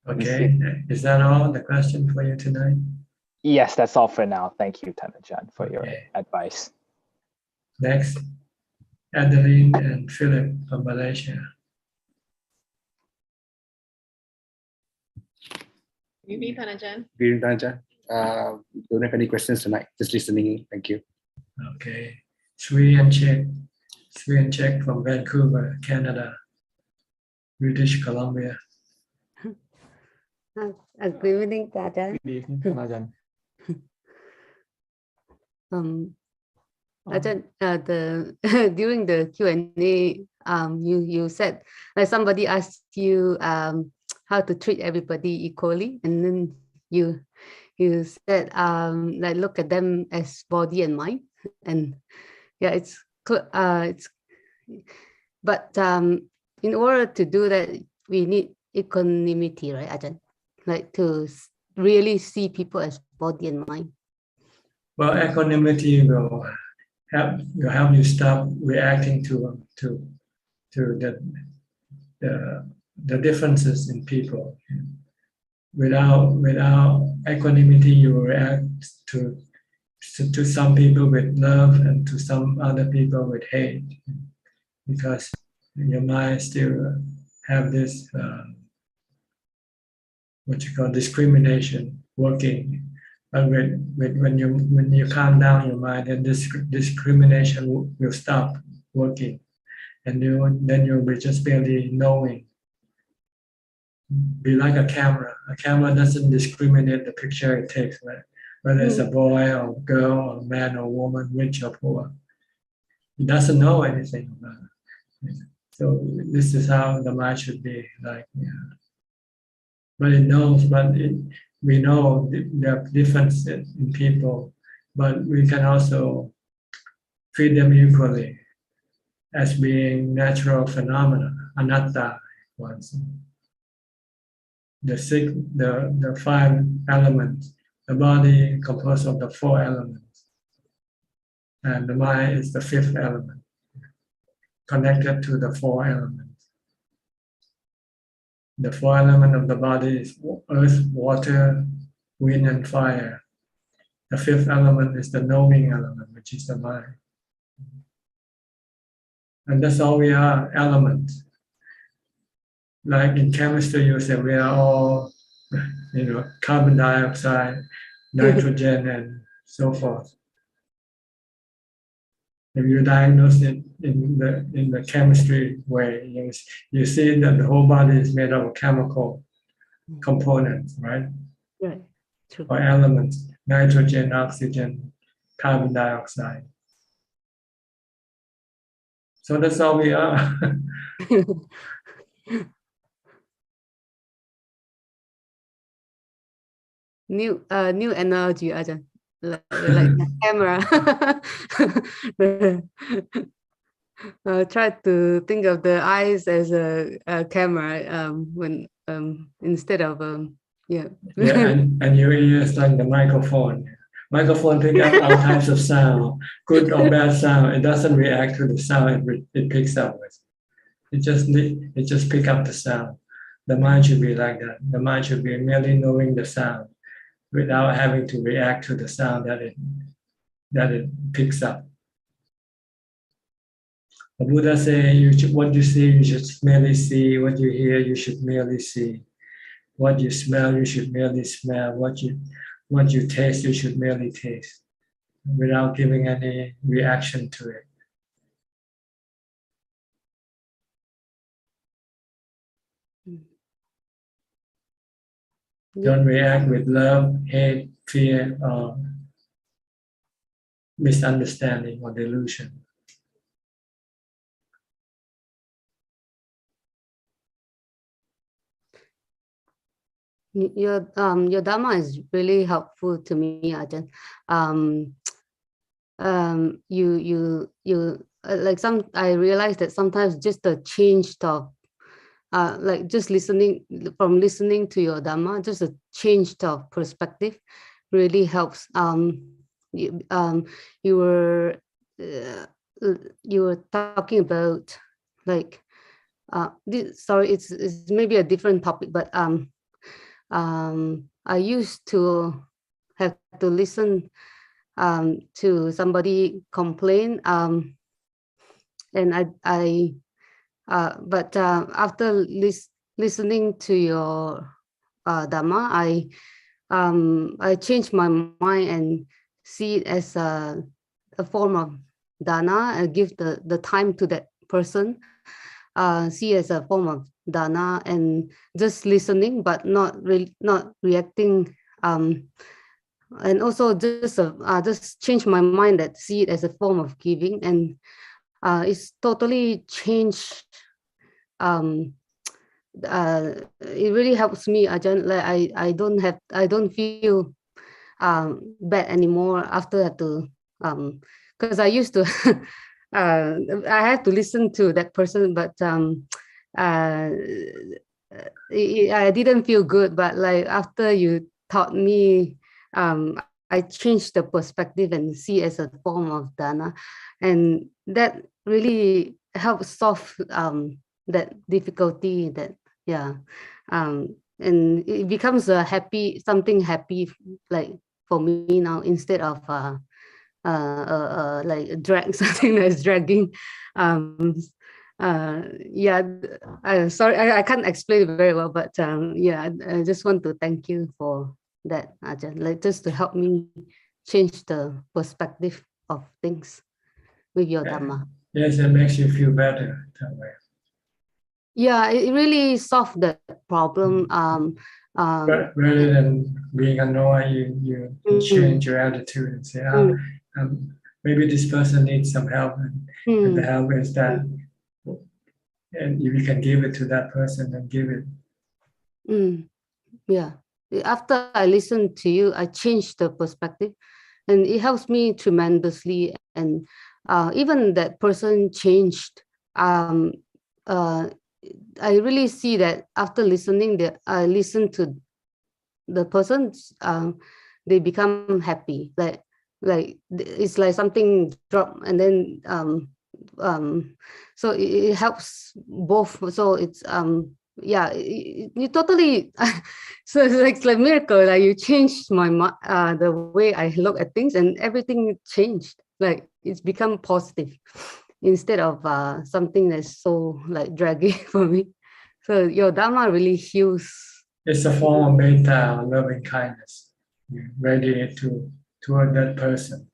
Speaker 2: Okay, is that all the question for you tonight?
Speaker 18: Yes, that's all for now. Thank you, Thanajan, for your advice.
Speaker 2: Next, Adeline and Philip from Malaysia.
Speaker 19: Good evening, Thanajan.
Speaker 20: Good evening, Thanajan. Don't have any questions tonight. Just listening. Thank you.
Speaker 2: Okay. Sri and Czech from Vancouver, Canada, British Columbia.
Speaker 21: Good evening, Ajaan.
Speaker 11: Good evening, Ajaan.
Speaker 21: Ajaan, during the Q&A, you said somebody asked you how to treat everybody equally, and then you said look at them as body and mind, and but in order to do that, we need equanimity, right, Ajaan? To really see people as body and mind.
Speaker 2: Well, equanimity will help you stop reacting to the differences in people. Without equanimity, you will react to some people with love and to some other people with hate, because your mind still have this what you call discrimination working. But when you calm down your mind, then this discrimination will stop working, and then you'll be just barely knowing. Be like a camera. A camera doesn't discriminate the picture it takes, right? Whether it's a boy or a girl or a man or woman, rich or poor. It doesn't know anything about it. So this is how the mind should be like. Yeah. But it knows, we know there are differences in people, but we can also treat them equally. as being natural phenomena, anatta once. The five elements, the body composed of the four elements, and the mind is the fifth element, connected to the four elements. The four elements of the body is earth, water, wind, and fire. The fifth element is the knowing element, which is the mind. And that's all we are, elements. Like in chemistry, you say we are all, carbon dioxide, nitrogen, and so forth. If you diagnose it in the chemistry way, you see that the whole body is made of chemical components, right?
Speaker 21: Right. True.
Speaker 2: Or elements, nitrogen, oxygen, carbon dioxide. So that's all we are.
Speaker 21: New analogy, Ajahn. Like a camera. Try to think of the eyes as a camera when instead of
Speaker 2: Yeah, and your ears like the microphone. Microphone pick up all types of sound, good or bad sound. It doesn't react to the sound it picks up with. It just pick up the sound. The mind should be like that. The mind should be merely knowing the sound without having to react to the sound that it picks up. The Buddha say, what you see, you should merely see. What you hear, you should merely see. What you smell, you should merely smell. What you taste, you should merely taste, without giving any reaction to it. Don't react with love, hate, fear, or misunderstanding or delusion.
Speaker 21: Your Dhamma is really helpful to me, Ajahn. I realized that sometimes just the change of like just listening to your Dhamma, just a change of perspective really helps. You were talking about like sorry, it's maybe a different topic, but I used to have to listen to somebody complain, and but after listening to your Dhamma, I changed my mind and see it as a form of dana, and give the time to that person, see it as a form of dana, and just listening but not reacting, and also just change my mind that see it as a form of giving, and it's totally changed. It really helps me, Ajahn. Like I don't feel bad anymore after that, because I used to I had to listen to that person, but I didn't feel good. But like after you taught me, I changed the perspective and see it as a form of dana, and that really helps solve that difficulty. And it becomes something happy, like for me now, instead of like something that's dragging. Sorry, I can't explain it very well, but I just want to thank you for that, Ajahn, like just to help me change the perspective of things with your Dhamma.
Speaker 2: Yes, it makes you feel better that way.
Speaker 21: Yeah, it really solved the problem.
Speaker 2: Rather than being annoyed, you change your attitude and say, maybe this person needs some help, and the help is that, and you can give it to that person and give it.
Speaker 21: Yeah. After I listened to you, I changed the perspective, and it helps me tremendously. And even that person changed. I really see that after listening, that I listen to the person, they become happy. Like it's like something drop, and then so it helps both. So it's yeah, you totally. So it's like miracle. Like you changed my the way I look at things, and everything changed. Like it's become positive instead of something that's so like draggy for me. So your Dhamma really heals.
Speaker 2: It's a form of metta, loving kindness. You radiate toward that person.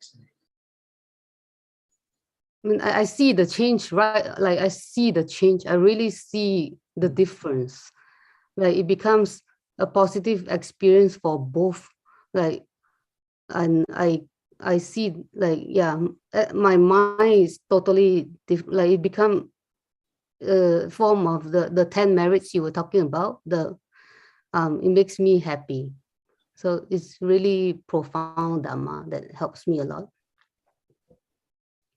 Speaker 21: I mean, I see the change, right? Like I see the change. I really see the difference. Like it becomes a positive experience for both. Like, and I see, like, yeah, my mind is totally like it become a form of the 10 merits you were talking about. It makes me happy. So it's really profound Dhamma that helps me a lot.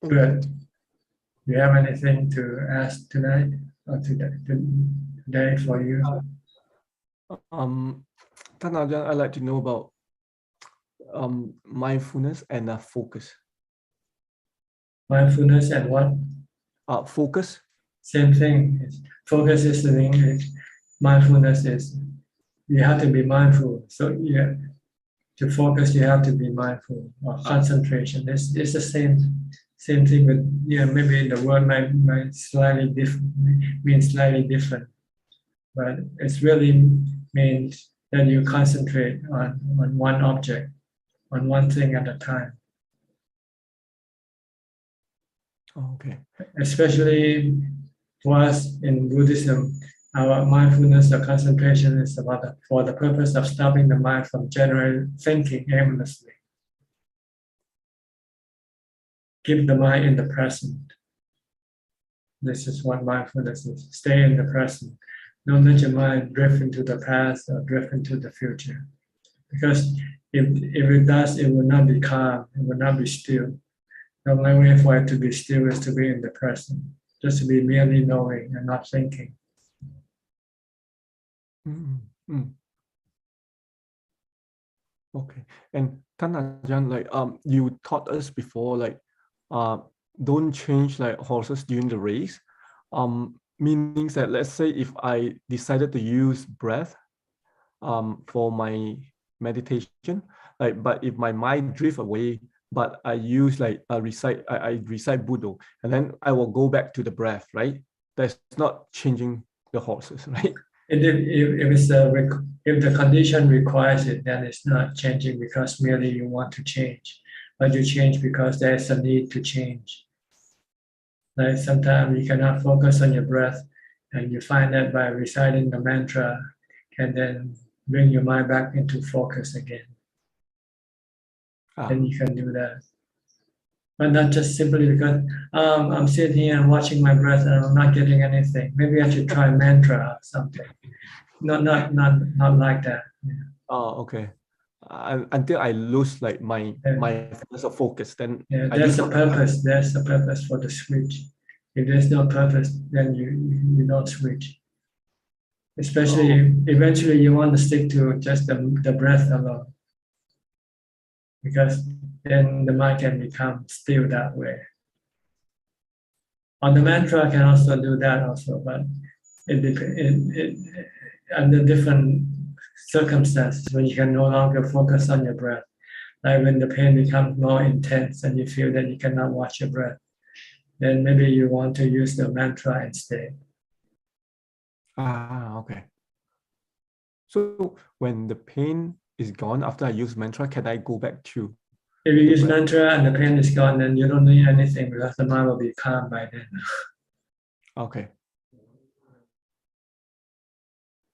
Speaker 2: Good. Do you have anything to ask tonight or today for you?
Speaker 3: Ajaan, I'd like to know about mindfulness and focus.
Speaker 2: Mindfulness and what?
Speaker 3: Focus.
Speaker 2: Same thing. Focus is in English. Mindfulness is you have to be mindful. So yeah, to focus you have to be mindful. Or concentration. It's the same thing. But yeah, maybe the word might slightly different, mean slightly different. But it's really means that you concentrate on one object, on one thing at a time.
Speaker 3: Okay.
Speaker 2: Especially for us in Buddhism, our mindfulness or concentration is for the purpose of stopping the mind from general thinking aimlessly. Keep the mind in the present. This is what mindfulness is. Stay in the present. Don't let your mind drift into the past or drift into the future. Because if it does, it will not be calm, it will not be still. The only way for it to be still is to be in the present, just to be merely knowing and not thinking.
Speaker 3: Okay. And Ajaan, like you taught us before, like don't change like horses during the race. Meaning that let's say if I decided to use breath for my meditation, like but if my mind drift away, but I use like I recite Buddha, and then I will go back to the breath, right? That's not changing the horses, right?
Speaker 2: If the condition requires it, then it's not changing because merely you want to change, but you change because there's a need to change. Like sometimes you cannot focus on your breath, and you find that by reciting the mantra can then bring your mind back into focus again. Then you can do that. But not just simply because I'm sitting here and watching my breath and I'm not getting anything. Maybe I should try mantra or something. Not like that. Yeah.
Speaker 3: Oh, okay. Until I lose like my sense of focus, then
Speaker 2: there's a purpose. There's a purpose for the switch. If there's no purpose, then you don't switch. Especially eventually you want to stick to just the breath alone, because then the mind can become still that way. On the mantra can also do that also, but it under different circumstances when you can no longer focus on your breath. Like when the pain becomes more intense and you feel that you cannot watch your breath, then maybe you want to use the mantra instead.
Speaker 3: Okay. So when the pain is gone after I use mantra, can I go back to?
Speaker 2: If you use mantra and the pain is gone, then you don't need anything because the mind will be calm by then.
Speaker 3: Okay.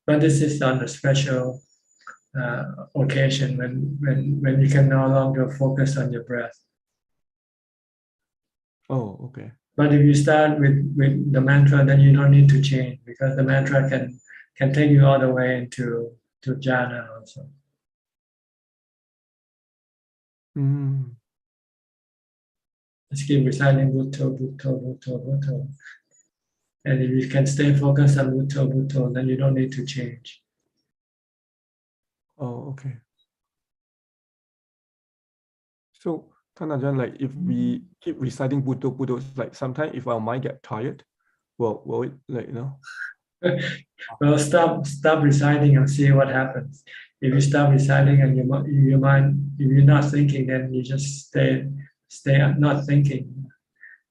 Speaker 2: But this is on a special occasion when you can no longer focus on your breath.
Speaker 3: Oh, okay.
Speaker 2: But if you start with the mantra, then you don't need to change because the mantra can take you all the way into jhana also. Just keep reciting Bhutto, Bhutto, Bhutto, Bhutto. And if you can stay focused on Bhutto, Bhutto, then you don't need to change.
Speaker 3: Oh, okay. So, Tanajan, like if we keep reciting Bhutto, Bhutto, like sometimes if our mind get tired, will it like, you know?
Speaker 2: Well, stop reciting and see what happens. If you stop reciting and your mind, if you're not thinking, then you just stay not thinking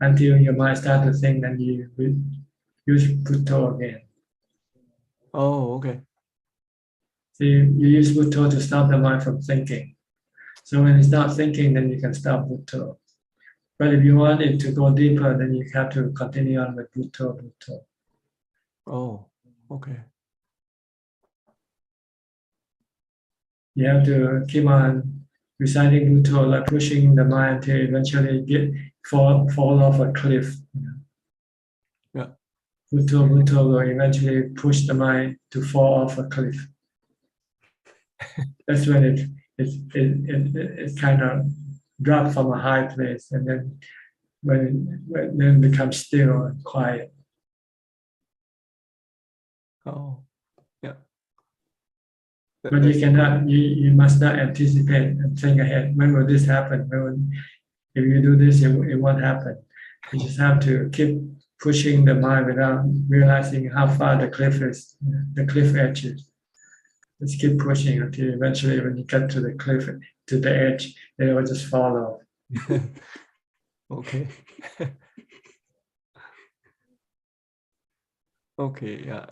Speaker 2: until your mind starts to think. Then you use Bhutto again.
Speaker 3: Oh, okay.
Speaker 2: So you use Bhutto to stop the mind from thinking. So when it's not thinking, then you can stop Bhutto. But if you want it to go deeper, then you have to continue on with Bhutto, Bhutto.
Speaker 3: Oh, okay.
Speaker 2: You have to keep on reciting Bhutto, like pushing the mind to eventually fall off a cliff.
Speaker 3: Yeah.
Speaker 2: Bhutto, Bhutto will eventually push the mind to fall off a cliff. That's when it kind of drops from a high place, and then when it becomes still and quiet.
Speaker 3: Oh, yeah.
Speaker 2: But you must not anticipate and think ahead. When will this happen? If you do this, it won't happen. You just have to keep pushing the mind without realizing how far the cliff is, the cliff edge is. Just keep pushing until eventually when you get to the cliff, to the edge, it will just fall off.
Speaker 3: Okay. Okay, yeah.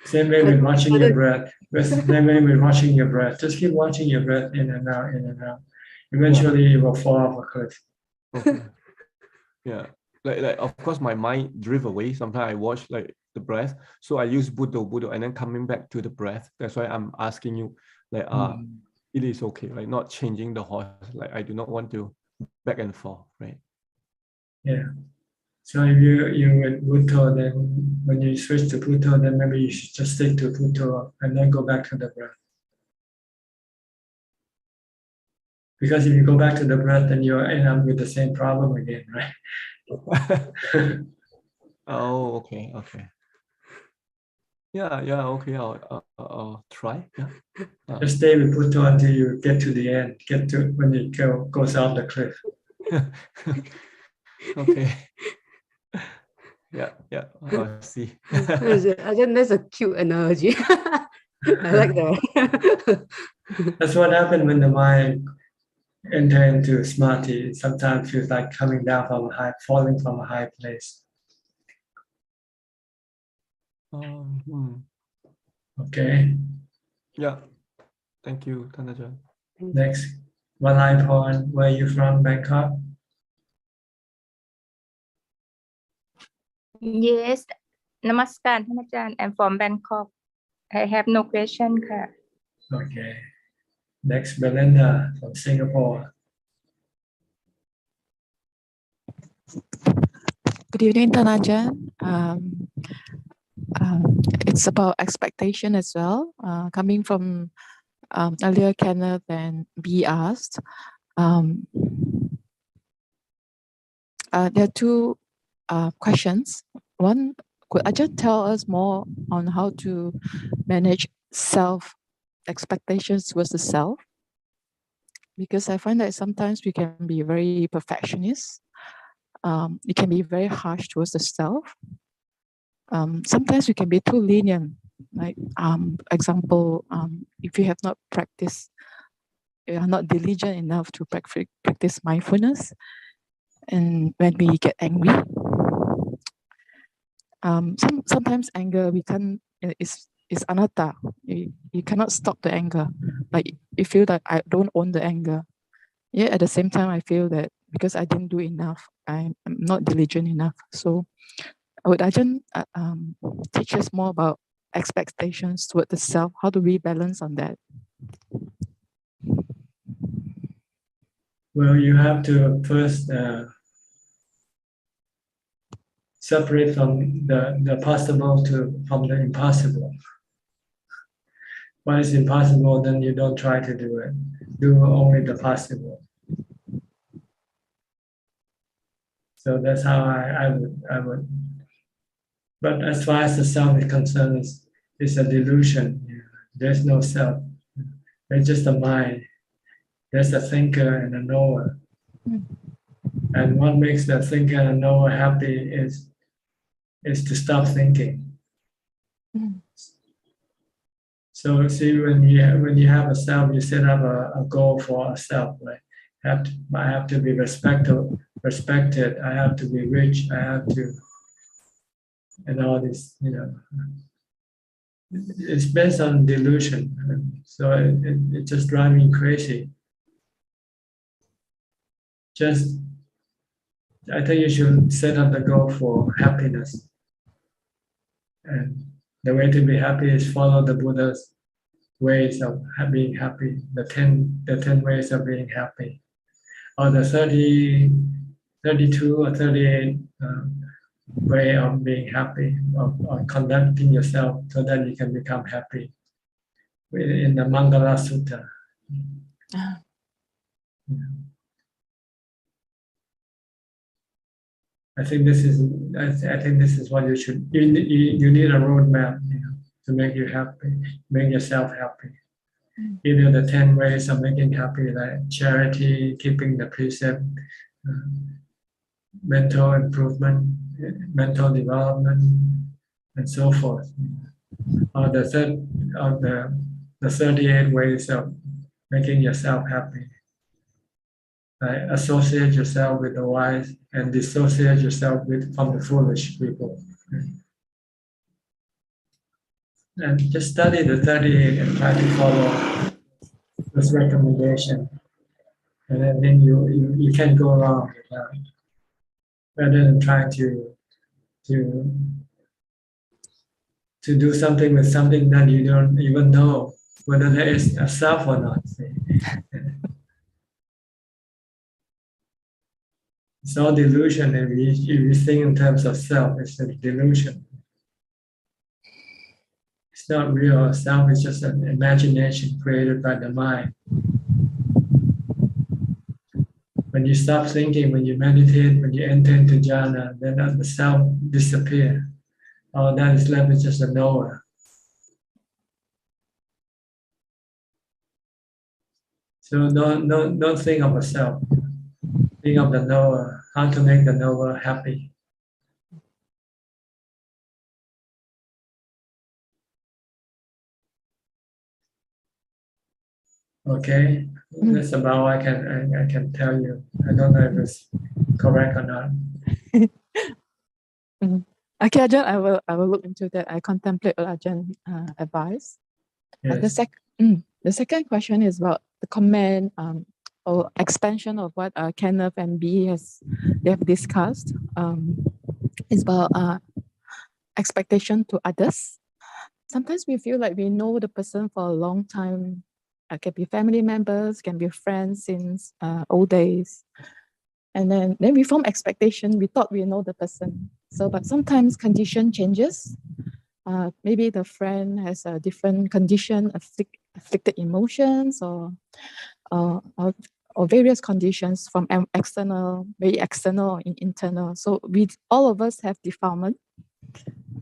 Speaker 2: Same way with watching your breath. Same way with watching your breath. Just keep watching your breath in and out, in and out. Eventually, it will fall off a cliff.
Speaker 3: Okay. Yeah. Like of course my mind drift away. Sometimes I watch like the breath. So I use Bhutto, Bhutto, and then coming back to the breath. That's why I'm asking you, like it is okay, like not changing the horse. Like I do not want to back and forth, right?
Speaker 2: Yeah. So if you with Bhutto, then when you switch to Bhutto, then maybe you should just stick to Bhutto and then go back to the breath. Because if you go back to the breath, then you end up with the same problem again, right?
Speaker 3: Oh, okay, okay. Yeah, okay. I'll try. Yeah.
Speaker 2: Just stay with Bhutto until you get to the end. Get to when it goes off the cliff.
Speaker 3: Okay. Yeah. I'll see.
Speaker 21: That's a cute analogy. I like that.
Speaker 2: That's what happened when the mind enter into Smarti. It sometimes feels like coming down from falling from a high place. Okay.
Speaker 3: Yeah. Thank you, Tanajan.
Speaker 2: Next, Valaiporn, where are you from? Bangkok?
Speaker 4: Yes, Namaskar, Thanajan. I'm from Bangkok. I have no question.
Speaker 2: Okay. Next, Belinda from Singapore.
Speaker 22: Good evening, Thanajan. It's about expectation as well. Coming from earlier Kenneth and B asked, there are two questions. One, could Ajahn tell us more on how to manage self expectations towards the self? Because I find that sometimes we can be very perfectionist. It can be very harsh towards the self. Sometimes we can be too lenient. Like example, if you have not practiced, you are not diligent enough to practice mindfulness, and when we get angry, sometimes anger we can't. It's anatta. You cannot stop the anger. Like you feel that I don't own the anger. Yeah, at the same time, I feel that because I didn't do enough, I'm not diligent enough. So, would Ajahn teach us more about expectations toward the self? How do we balance on that?
Speaker 2: Well, you have to first separate from the possible from the impossible. What is impossible, then you don't try to do it. Do only the possible. So that's how I would. But as far as the self is concerned, it's a delusion. There's no self. There's just a mind. There's a thinker and a knower. And what makes the thinker and knower happy is to stop thinking. So see, when you have a self, you set up a goal for a self. Like I have to be respected. I have to be rich. I have to, and all this. It's based on delusion. So it just drives me crazy. I think you should set up the goal for happiness. And the way to be happy is follow the Buddha's ways of being happy, the 10 ways of being happy, or the 32 or 38 way of being happy, of conducting yourself so that you can become happy. In the Mangala Sutta. I think this is what you should. You need a roadmap, to make you happy, make yourself happy. Either the 10 ways of making happy, like charity, keeping the precept, mental improvement, mental development, and so forth. Or the 38 ways of making yourself happy. Like associate yourself with the wise and dissociate yourself from the foolish people. And just study the 38 and try to follow this recommendation. And then you can't go wrong with that. Rather than trying to do something with something that you don't even know whether there is a self or not. It's all delusion. If you think in terms of self, it's a delusion. It's not real. Self is just an imagination created by the mind. When you stop thinking, when you meditate, when you enter into jhana, then the self disappears. All that is left is just a knower. So don't think of a self. Think of the knower, how to make the knower happy. Okay, that's about what I can tell you. I don't know if it's correct or not.
Speaker 22: Okay, Ajahn, I will look into that. I contemplate what Ajahn advice.
Speaker 2: Yes.
Speaker 22: The second question is about the comment or expansion of what Kenneth and B they have discussed. It's about expectation to others. Sometimes we feel like we know the person for a long time. It can be family members, can be friends since old days. And then we form expectation. We thought we know the person. But sometimes condition changes. Maybe the friend has a different condition, afflicted emotions, or various conditions from external, very external or internal. So all of us have defilement.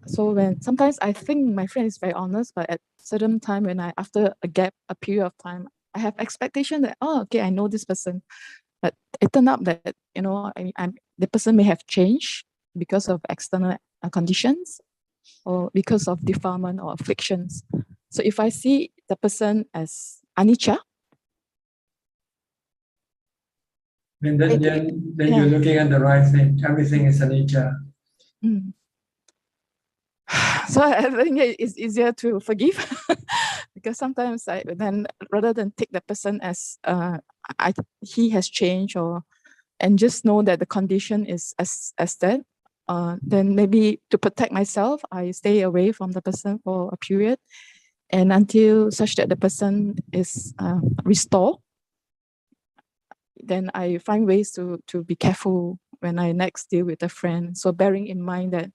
Speaker 22: So sometimes I think my friend is very honest, but at certain time after a period of time, I have expectation that, I know this person. But it turned out that, the person may have changed because of external conditions or because of defilement or afflictions. So if I see the person as anicca,
Speaker 2: then you're looking at the right thing. Everything is anicca.
Speaker 22: So I think it's easier to forgive because sometimes then rather than take the person as he has changed and just know that the condition is as that, then maybe to protect myself, I stay away from the person for a period and until such that the person is restored. Then I find ways to be careful when I next deal with a friend. So bearing in mind that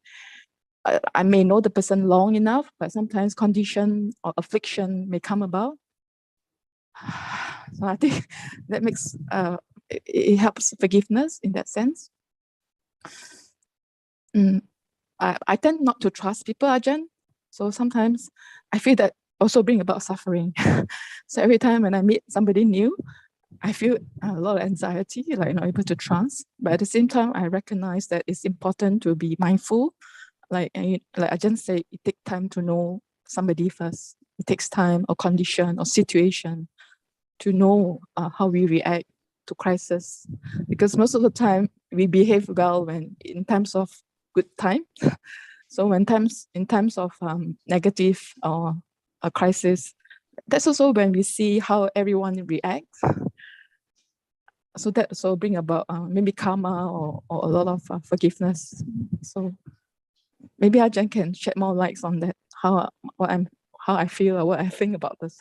Speaker 22: I may know the person long enough, but sometimes condition or affliction may come about. So I think that makes it helps forgiveness in that sense. I tend not to trust people, Ajahn. So sometimes I feel that also bring about suffering. So every time when I meet somebody new, I feel a lot of anxiety, like not able to trust. But at the same time, I recognize that it's important to be mindful. Like Ajahn said, it takes time to know somebody first. It takes time or condition or situation to know how we react to crisis. Because most of the time we behave well when in times of good time. So in times of negative or a crisis, that's also when we see how everyone reacts. So that also bring about maybe karma or a lot of forgiveness. So maybe Ajahn can shed more lights on that, how I feel or what I think about this.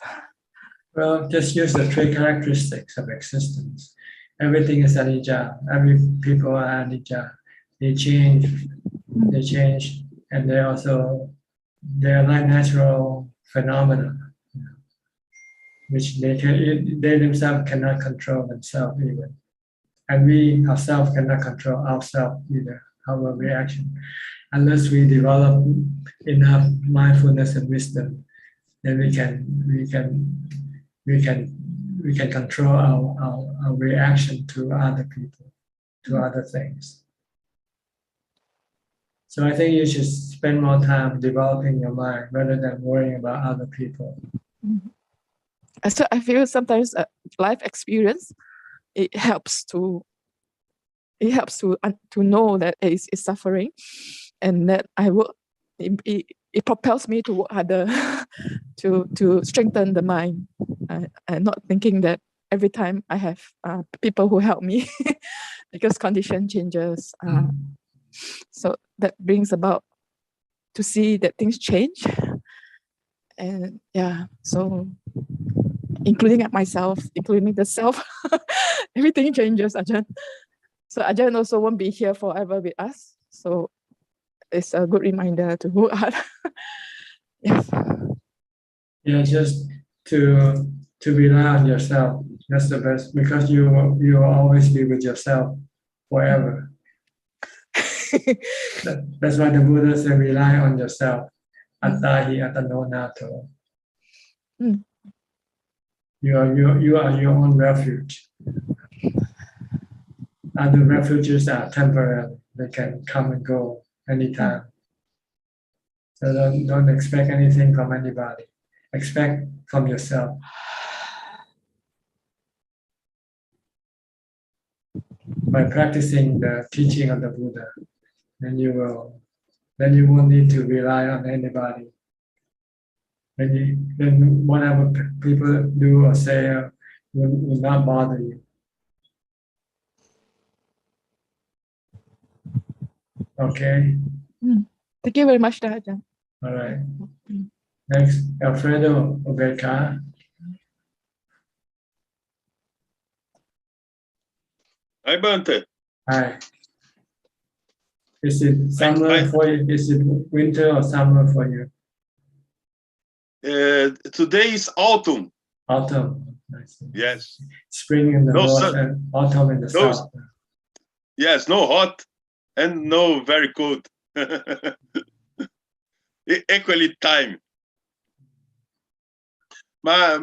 Speaker 2: Well, just use the three characteristics of existence. Everything is anicca. Every people are anicca. They change, and they're like natural phenomena, which they themselves cannot control themselves even. And we ourselves cannot control ourselves either, our reaction. Unless we develop enough mindfulness and wisdom, then we can control our reaction to other people, to other things. So I think you should spend more time developing your mind rather than worrying about other people.
Speaker 22: So I feel sometimes life experience, it helps to know that it's suffering, and that it propels me to work harder to strengthen the mind, and not thinking that every time I have people who help me because condition changes. So that brings about to see that things change. And so including myself, including the self, everything changes, Ajahn. So Ajahn also won't be here forever with us. So it's a good reminder to work hard. Yes.
Speaker 2: Yeah, just to rely on yourself. That's the best, because you will always be with yourself forever. That's why the Buddha said, rely on yourself. Attahi atano nato. You are your own refuge. Other refuges are temporary. They can come and go anytime. So don't expect anything from anybody. Expect from yourself. By practicing the teaching of the Buddha, then you won't need to rely on anybody. Then whatever people do or say will not bother you. Okay.
Speaker 22: Thank you very much, Ajahn.
Speaker 2: All right. Next, Alfredo Obeka.
Speaker 5: Hi, Bante.
Speaker 2: Hi. Is it summer for you? Is it winter or summer for you?
Speaker 5: Today is autumn.
Speaker 2: Autumn.
Speaker 5: Yes.
Speaker 2: Spring in the north and autumn in the south.
Speaker 5: Yes, no hot and no very cold. Equally time. My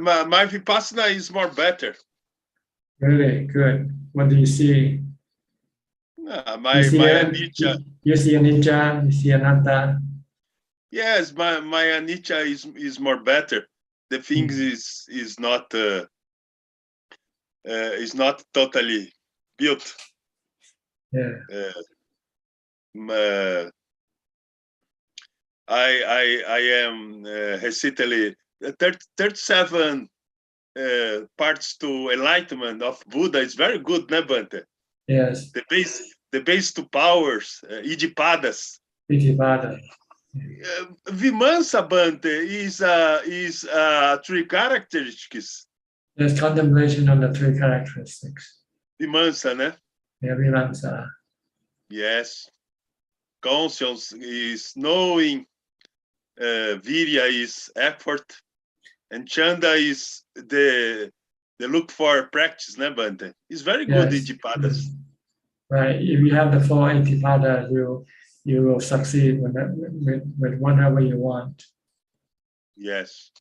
Speaker 5: Vipassana is more better.
Speaker 2: Really good. What do you see?
Speaker 5: My anicca.
Speaker 2: You see anicca, you see anatta.
Speaker 5: Yes, my anicca is more better. The things is not totally built.
Speaker 2: Yeah.
Speaker 5: I am recently 37 parts to enlightenment of Buddha is very good, né, Bante?
Speaker 2: Yes.
Speaker 5: The base to powers, Idipadas.
Speaker 2: Idipada.
Speaker 5: Vimansa, Bante, is three characteristics.
Speaker 2: There's contemplation on the three characteristics.
Speaker 5: Vimansa, né?
Speaker 2: Yeah, Vimansa.
Speaker 5: Yes. Conscience is knowing. Virya is effort. And Chanda is the look for practice, né, Bante? It's very good, Idipadas.
Speaker 2: Right. If you have the four Idipada, you will succeed with whatever you want.
Speaker 5: Yes.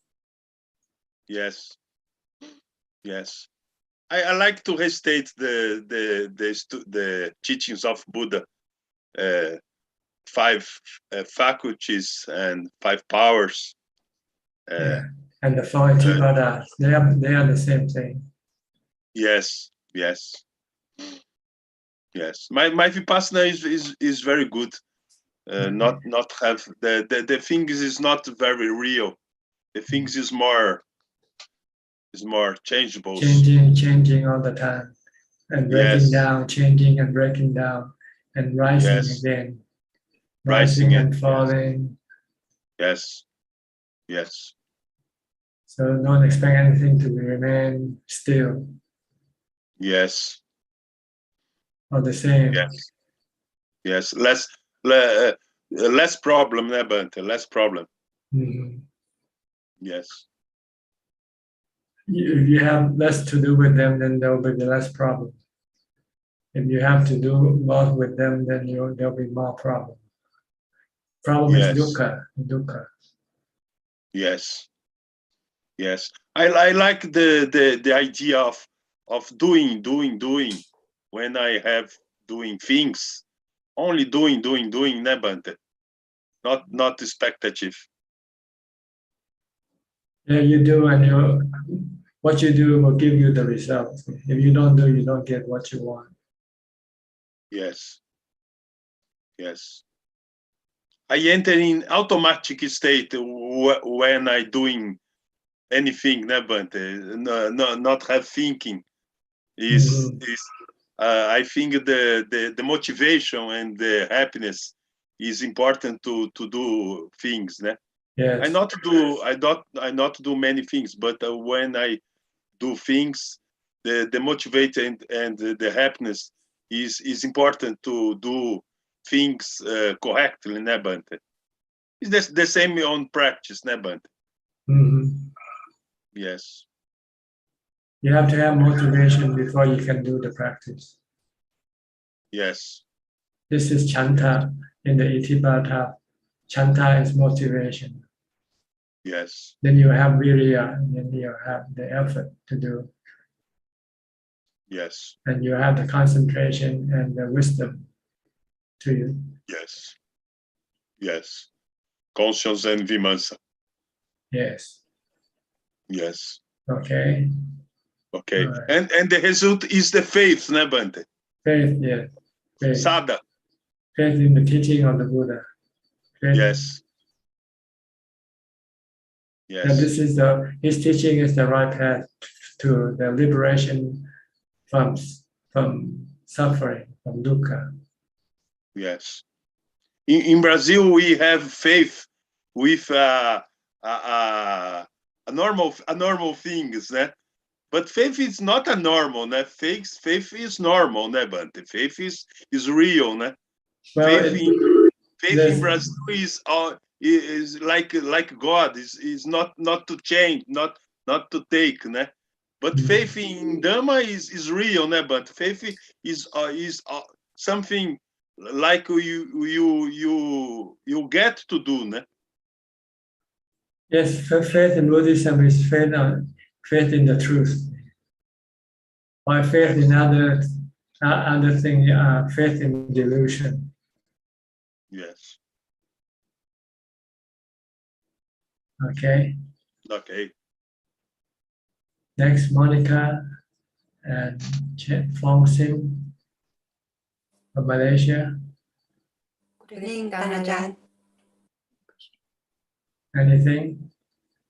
Speaker 5: Yes. Yes. I like to restate the teachings of Buddha, 5 faculties and 5 powers.
Speaker 2: And the 4 Itipadas, they are the same thing.
Speaker 5: Yes, yes, yes. My vipassana is very good. Not have the things is not very real. The things is more changeable.
Speaker 2: Changing all the time, and breaking
Speaker 5: Yes.
Speaker 2: down, changing and breaking down, and rising
Speaker 5: Yes.
Speaker 2: again,
Speaker 5: Rising
Speaker 2: and
Speaker 5: it,
Speaker 2: falling.
Speaker 5: Yes. Yes.
Speaker 2: So don't expect anything to remain still
Speaker 5: Yes.
Speaker 2: or the same.
Speaker 5: Yes. Yes. Less problem, né, Bante? Less problem. Yes.
Speaker 2: If you have less to do with them, then there will be less problem. If you have to do more with them, then there'll be more problem. Problem is
Speaker 5: Yes.
Speaker 2: dukkha.
Speaker 5: Yes. Yes. I like the idea of doing when I have doing things. Only doing, né, Bante? Not expectative.
Speaker 2: Yeah, you do, and what you do will give you the results. If you don't do, you don't get what you want.
Speaker 5: Yes. Yes. I enter in automatic state when I doing anything, né, Bante? No, not have thinking. I think the motivation and the happiness is important to do things, né?
Speaker 2: Yes.
Speaker 5: I not do many things, but when I do things, the motivation and the happiness is important to do things correctly, né, Bante? It's the same on practice, né, Bante? Yes.
Speaker 2: You have to have motivation before you can do the practice.
Speaker 5: Yes.
Speaker 2: This is chanta in the Itipada. Chanta is motivation.
Speaker 5: Yes.
Speaker 2: Then you have virya, and then you have the effort to do.
Speaker 5: Yes.
Speaker 2: And you have the concentration and the wisdom to you.
Speaker 5: Yes. Yes. Conscience and vimansa.
Speaker 2: Yes.
Speaker 5: Yes.
Speaker 2: Okay.
Speaker 5: Okay. Right. And the result is the faith, né, Bante?
Speaker 2: Faith, yes. Faith.
Speaker 5: Sada.
Speaker 2: Faith in the teaching of the Buddha. Faith.
Speaker 5: Yes. Yes.
Speaker 2: And this is his teaching is the right path to the liberation from suffering, from dukkha.
Speaker 5: Yes. In Brazil, we have faith with normal things, né? But faith is not a normal, né? Faith is normal, né, Bante? Faith is real, né?
Speaker 2: Well,
Speaker 5: faith in Brazil is like God, is not to change, not to take, né? But faith in Dhamma is real, né? But faith is something like you get to do, né?
Speaker 2: Yes, faith in Buddhism is faith in the truth. While faith in other thing, faith in delusion.
Speaker 5: Yes.
Speaker 2: Okay.
Speaker 5: Okay.
Speaker 2: Next, Monica and Fong Sim from Malaysia.
Speaker 1: Good evening, Ajaan.
Speaker 2: Anything?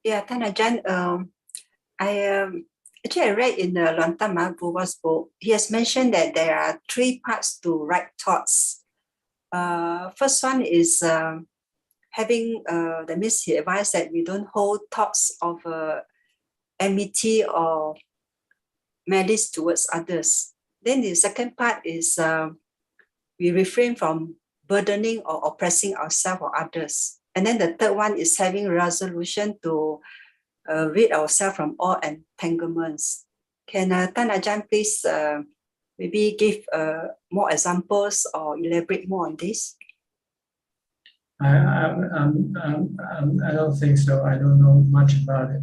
Speaker 1: Yeah, Ajaan, I actually I read in the Lontang Mahaprabhu's book, he has mentioned that there are 3 parts to right thoughts. First one is having, that means he advised that we don't hold thoughts of enmity or malice towards others. Then the second part is we refrain from burdening or oppressing ourselves or others. And then the third one is having resolution to rid ourselves from all entanglements. Can Ajaan please maybe give more examples or elaborate more on this?
Speaker 2: I don't think so. I don't know much about it.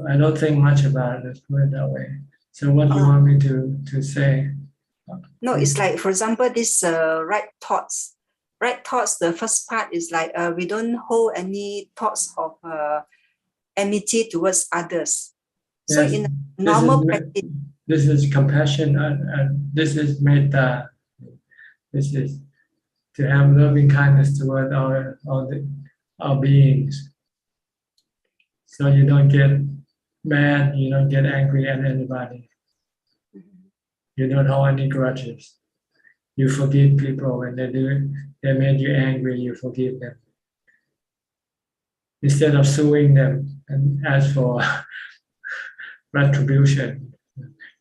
Speaker 2: I don't think much about it. Let's put it that way. So what do you want me to say?
Speaker 1: No, it's like, for example, this right thoughts. Right thoughts, the first part is like we don't hold any thoughts of enmity towards others. So
Speaker 2: Yes,
Speaker 1: in normal practice,
Speaker 2: this is compassion and this is metta. This is to have loving kindness toward our beings. So you don't get mad, you don't get angry at anybody. You don't hold any grudges. You forgive people when they made you angry, you forgive them. Instead of suing them and ask for retribution,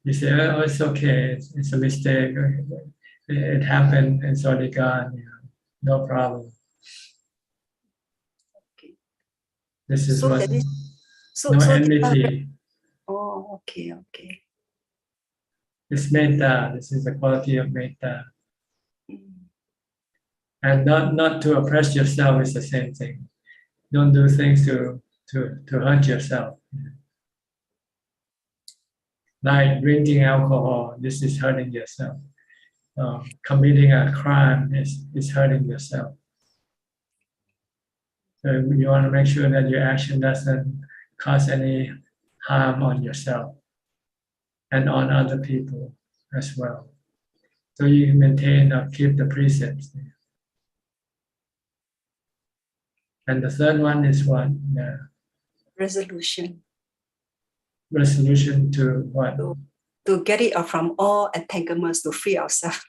Speaker 2: you say, oh, it's okay, it's a mistake, it happened, it's already gone, no problem.
Speaker 1: okay.
Speaker 2: This is
Speaker 1: So
Speaker 2: what,
Speaker 1: that is,
Speaker 2: no enmity.
Speaker 1: Oh, okay, okay.
Speaker 2: It's metta, this is the quality of metta. And not to oppress yourself is the same thing. Don't do things to hurt yourself. Like drinking alcohol, this is hurting yourself. Committing a crime is hurting yourself. So you want to make sure that your action doesn't cause any harm on yourself and on other people as well. So you maintain or keep the precepts. And the third one is what?
Speaker 1: Resolution.
Speaker 2: Resolution to what?
Speaker 1: To get it from all entanglements, to free ourselves.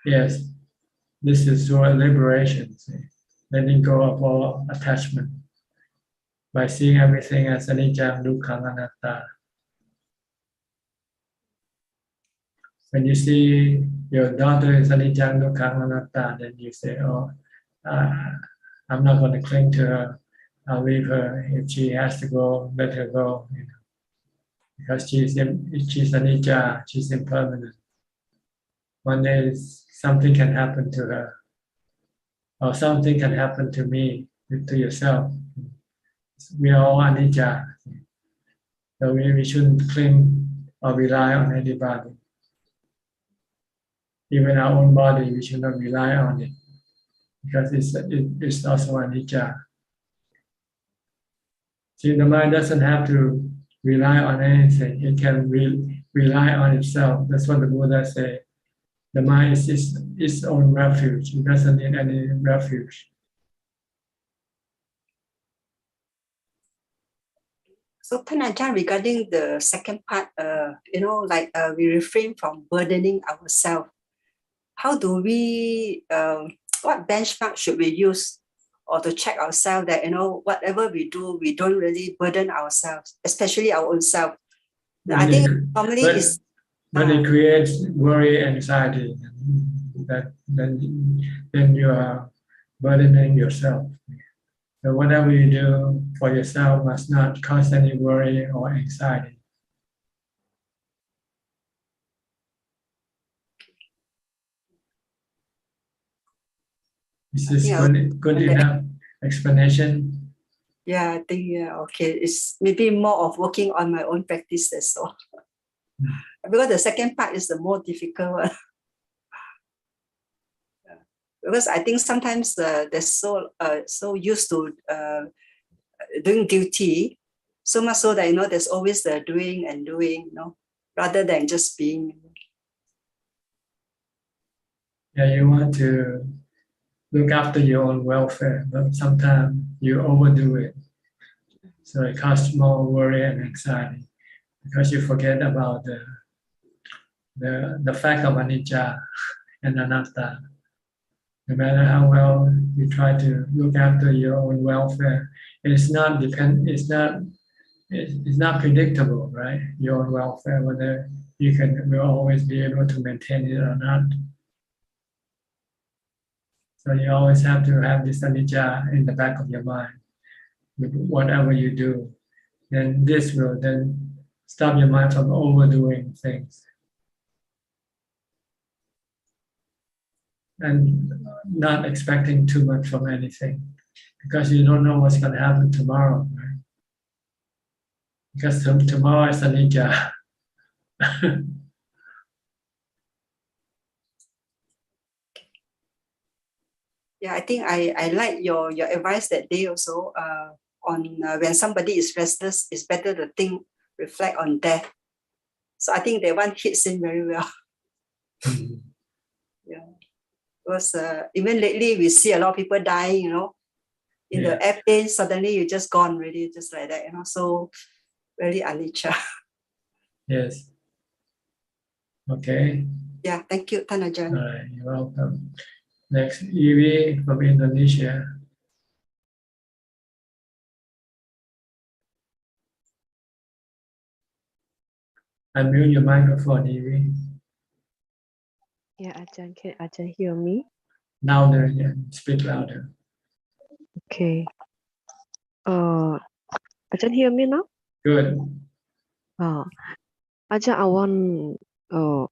Speaker 2: Yes, this is your liberation. Letting go of all attachment by seeing everything as anicca, dukkha, anatta. When you see your daughter is anicca, dukkha, anatta, then you say, "Oh, I'm not going to cling to her. I'll leave her. If she has to go, let her go." Because she's anicca, she's impermanent. One day something can happen to her, or something can happen to me, to yourself. We are all anicca, so we shouldn't cling or rely on anybody. Even our own body, we should not rely on it, because it's also anicca. See, the mind doesn't have to rely on anything. It can rely on itself. That's what the Buddha said. The mind is its own refuge. It doesn't need any refuge.
Speaker 1: So, Ajaan, regarding the second part, we refrain from burdening ourselves. How do we, what benchmark should we use or to check ourselves that, whatever we do, we don't really burden ourselves, especially our own self? I think normally it's...
Speaker 2: But it creates worry and anxiety. Then you are burdening yourself. So whatever you do for yourself must not cause any worry or anxiety. Is this good enough explanation?
Speaker 1: Yeah, I think, okay. It's maybe more of working on my own practice, that's all. Because the second part is the more difficult one. Because I think sometimes they're so used to doing duty, so much so that there's always the doing and doing, rather than just being.
Speaker 2: Yeah, you want to look after your own welfare, but sometimes you overdo it, so it causes more worry and anxiety because you forget about the fact of anicca and anatta. No matter how well you try to look after your own welfare, it's not predictable, right? Your own welfare, whether you will always be able to maintain it or not. So you always have to have this anicca in the back of your mind. Whatever you do, then this will then stop your mind from overdoing things. And not expecting too much from anything, because you don't know what's going to happen tomorrow, right? Because tomorrow is anicca.
Speaker 1: Yeah, I think I like your advice that day also on when somebody is restless, it's better to think, reflect on death. So I think that one hits in very well. Yeah, because even lately we see a lot of people dying, you know, in the airplane, suddenly you just gone really, just like that, you know, so very anicca.
Speaker 2: Yes. Okay.
Speaker 1: Yeah, thank you, Thanajan.
Speaker 2: All right, you're welcome. Next, Evie from Indonesia. Unmute your microphone, Evie.
Speaker 6: Yeah, Ajahn, can Ajahn hear me?
Speaker 2: Louder, yeah. Speak louder.
Speaker 6: Okay. Ajahn hear me now?
Speaker 2: Good.
Speaker 6: Ajahn, I want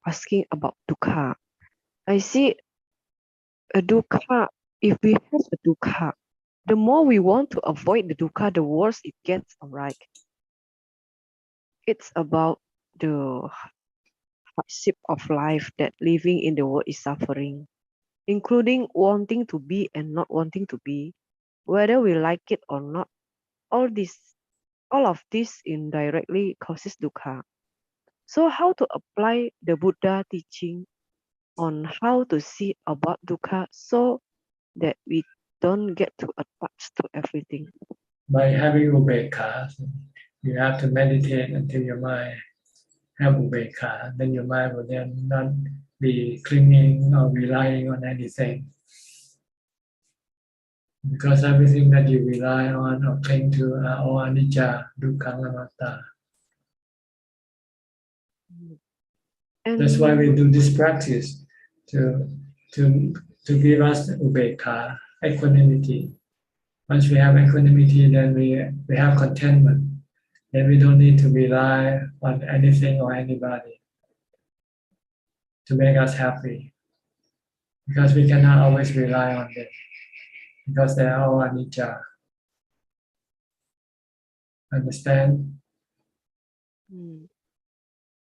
Speaker 6: asking about dukkha. I see a dukkha, if we have a dukkha, the more we want to avoid the dukkha, the worse it gets, alright? It's about the hardship of life that living in the world is suffering, including wanting to be and not wanting to be, whether we like it or not. All of this indirectly causes dukkha. So how to apply the Buddha teaching on how to see about dukkha so that we don't get too attached to everything?
Speaker 2: By having upekkha, you have to meditate until your mind have upekkha. Then your mind will then not be clinging or relying on anything. Because everything that you rely on or cling to are all anicca, dukkha, anatta. That's why we do this practice to give us upekkha, equanimity. Once we have equanimity, then we have contentment. Then we don't need to rely on anything or anybody to make us happy, because we cannot always rely on them, because they are all anicca. Understand?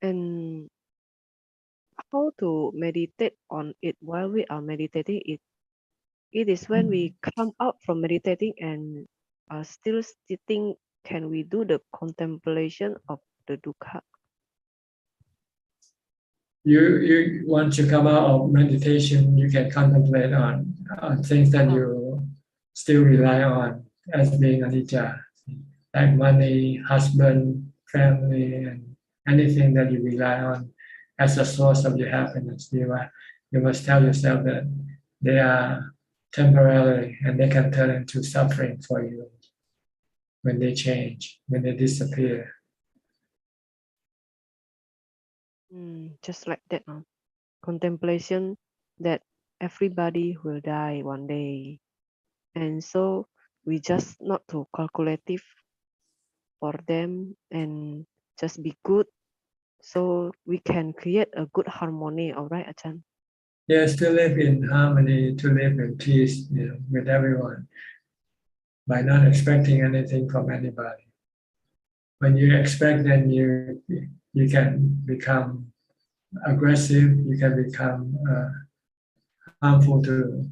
Speaker 6: And how to meditate on it while we are meditating it? It is when we come out from meditating and are still sitting, can we do the contemplation of the dukkha?
Speaker 2: You once you come out of meditation, you can contemplate on things that you still rely on as being anicca, like money, husband, family, and anything that you rely on as a source of your happiness. You must tell yourself that they are temporary and they can turn into suffering for you when they change, when they disappear.
Speaker 6: Just like that, contemplation that everybody will die one day, and so we just not too calculative for them and just be good, so we can create a good harmony. All right, Ajahn?
Speaker 2: Yes, to live in harmony, to live in peace, with everyone, by not expecting anything from anybody. When you expect, then you can become aggressive. You can become harmful to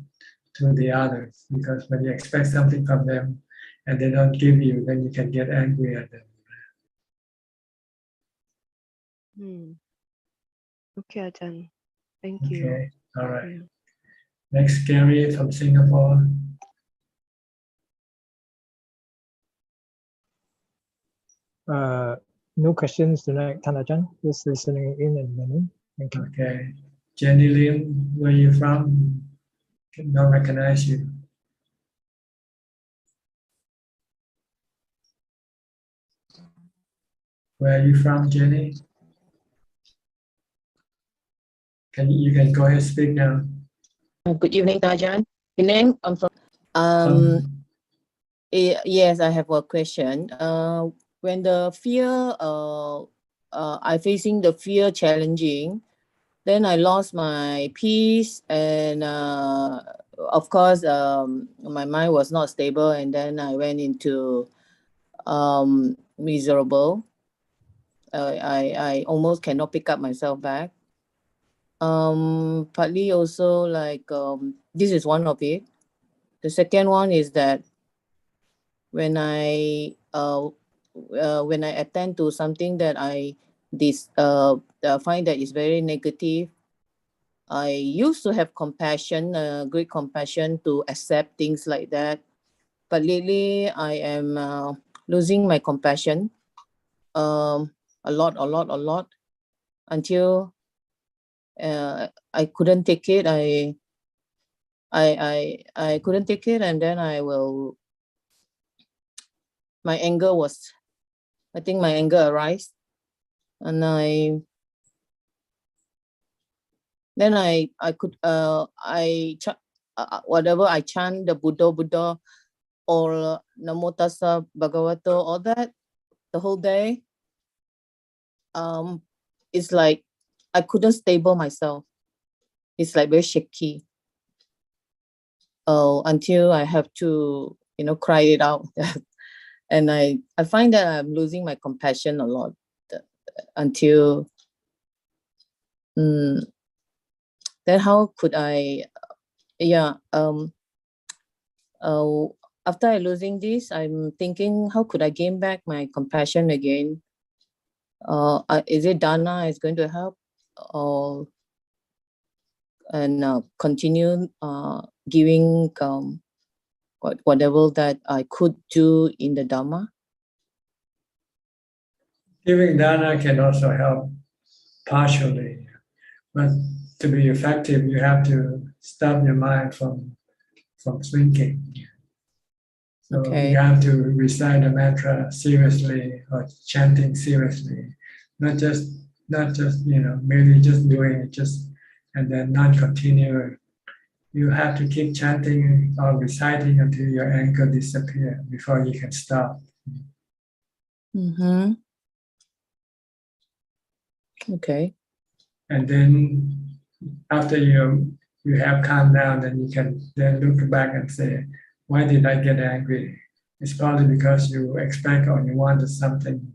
Speaker 2: the others, because when you expect something from them and they don't give you, then you can get angry at them.
Speaker 6: Okay, Ajahn. Thank you.
Speaker 2: Okay, all right. Yeah. Next, Gary from Singapore.
Speaker 7: No questions tonight, Thanajan. Just listening in and learning. Thank you.
Speaker 2: Okay. Jenny Lim, where are you from? Don't recognize you. Where are you from, Jenny? You can go ahead and speak now.
Speaker 23: Good evening, Ajahn. Evening. I'm from. Yes, I have a question. When the fear, I facing the fear challenging, then I lost my peace and of course, my mind was not stable, and then I went into miserable. I almost cannot pick up myself back. Partly also like this is one of it. The second one is that when I attend to something that I find that is very negative, I used to have compassion, great compassion to accept things like that. But lately I am losing my compassion a lot, until I couldn't take it. I couldn't take it, and then my anger arise, and whatever I chant, the Buddha, or Namo Tassa Bhagavato, all that, the whole day, it's like I couldn't stable myself. It's like very shaky. Until I have to, cry it out. And I find that I'm losing my compassion a lot until then how could I, after I losing this, I'm thinking, how could I gain back my compassion again? Is it Dana is going to help, and continue giving whatever that I could do in the Dhamma?
Speaker 2: Giving dana can also help partially, but to be effective, you have to stop your mind from thinking. So you have to recite a mantra seriously or chanting seriously, not just merely just doing it and then not continue. You have to keep chanting or reciting until your anger disappears before you can stop.
Speaker 23: Mm-hmm. Okay.
Speaker 2: And then after you have calmed down, then you can then look back and say, why did I get angry? It's probably because you expect or you wanted something,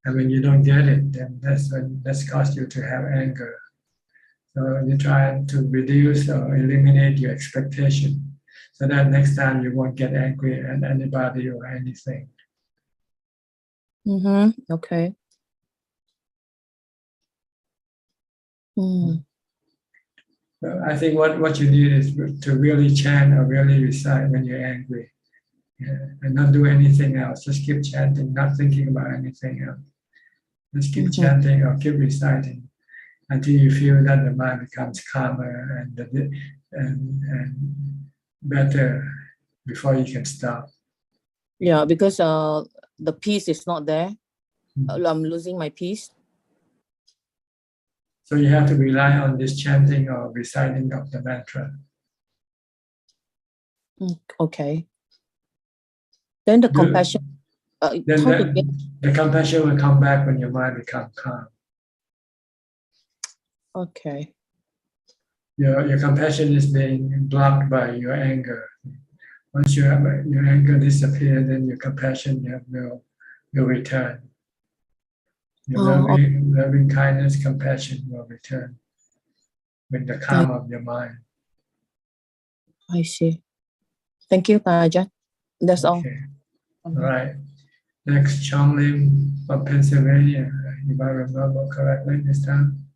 Speaker 2: and when you don't get it, then that's caused you to have anger. So you try to reduce or eliminate your expectation, so that next time you won't get angry at anybody or anything.
Speaker 23: Mm-hmm. Okay.
Speaker 2: So I think what you need is to really chant or really recite when you're angry, and not do anything else. Just keep chanting, not thinking about anything else. Just keep chanting or keep reciting until you feel that the mind becomes calmer and better before you can stop.
Speaker 23: Yeah, because the peace is not there. I'm losing my peace.
Speaker 2: So you have to rely on this chanting or reciting of the mantra.
Speaker 23: Okay. Then the compassion.
Speaker 2: The compassion will come back when your mind becomes calm.
Speaker 23: Okay.
Speaker 2: Your compassion is being blocked by your anger. Once your anger disappears, then your compassion will return. Your loving kindness, compassion will return with the calm of your mind.
Speaker 23: I see. Thank you, Ajaan. That's all.
Speaker 2: All right. Next, Chong Lim from Pennsylvania. If I remember correctly this time.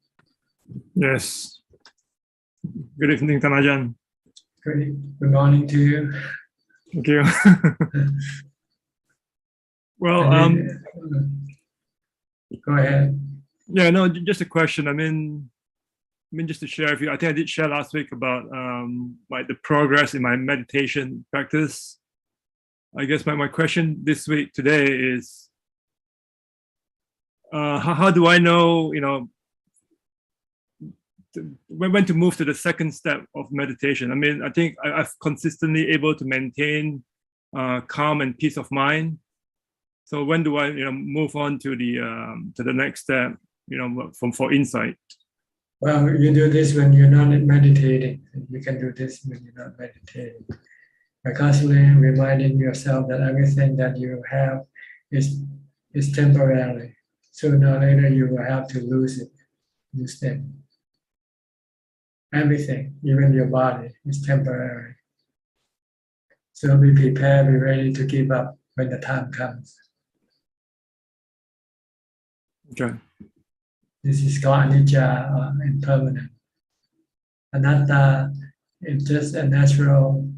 Speaker 8: Yes. Good evening, Ajaan.
Speaker 2: Good morning to you.
Speaker 8: Thank you. Well,
Speaker 2: go ahead.
Speaker 8: Yeah, no, just a question. I mean, just to share with you, I think I did share last week about the progress in my meditation practice. I guess my question today is, how do I know, when to move to the second step of meditation? I mean, I think I've consistently able to maintain calm and peace of mind. So when do I, move on to the next step, for insight?
Speaker 2: Well, you do this when you're not meditating. You can do this when you're not meditating. By constantly reminding yourself that everything that you have is temporary. Sooner or later, you will have to lose them. Everything, even your body, is temporary. So be prepared, be ready to give up when the time comes.
Speaker 8: Okay.
Speaker 2: This is called anicca, or impermanent. Anatta is just a natural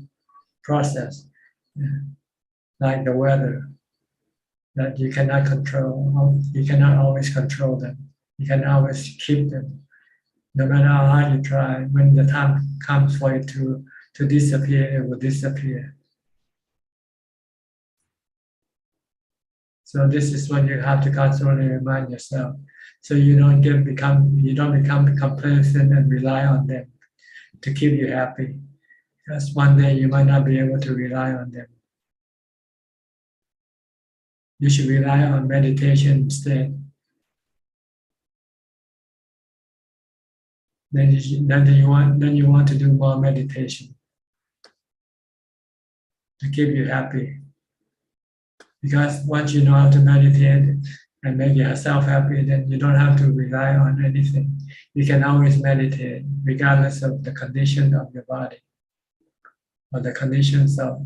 Speaker 2: process, like the weather, that you cannot control. You cannot always control them. You can always keep them. No matter how hard you try, when the time comes for it to disappear, it will disappear. So this is what you have to constantly remind yourself, so you don't become complacent and rely on them to keep you happy. Because one day you might not be able to rely on them. You should rely on meditation instead. Then you want to do more meditation to keep you happy. Because once you know how to meditate and make yourself happy, then you don't have to rely on anything. You can always meditate regardless of the condition of your body or the conditions of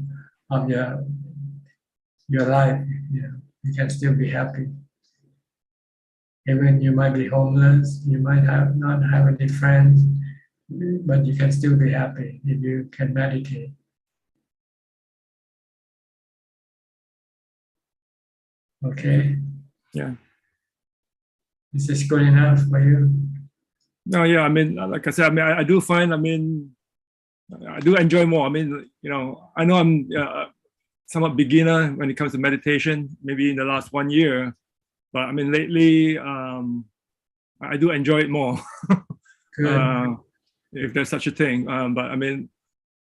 Speaker 2: your life. You can still be happy. Even you might be homeless, you might not have any friends, but you can still be happy if you can meditate. Okay?
Speaker 8: Yeah.
Speaker 2: Is this good enough for you?
Speaker 8: No, yeah, I mean, like I said, I mean, I do find, I mean, I do enjoy more. I mean, I know I'm somewhat beginner when it comes to meditation, maybe in the last 1 year, but I mean, lately, I do enjoy it more. If there's such a thing. But I mean,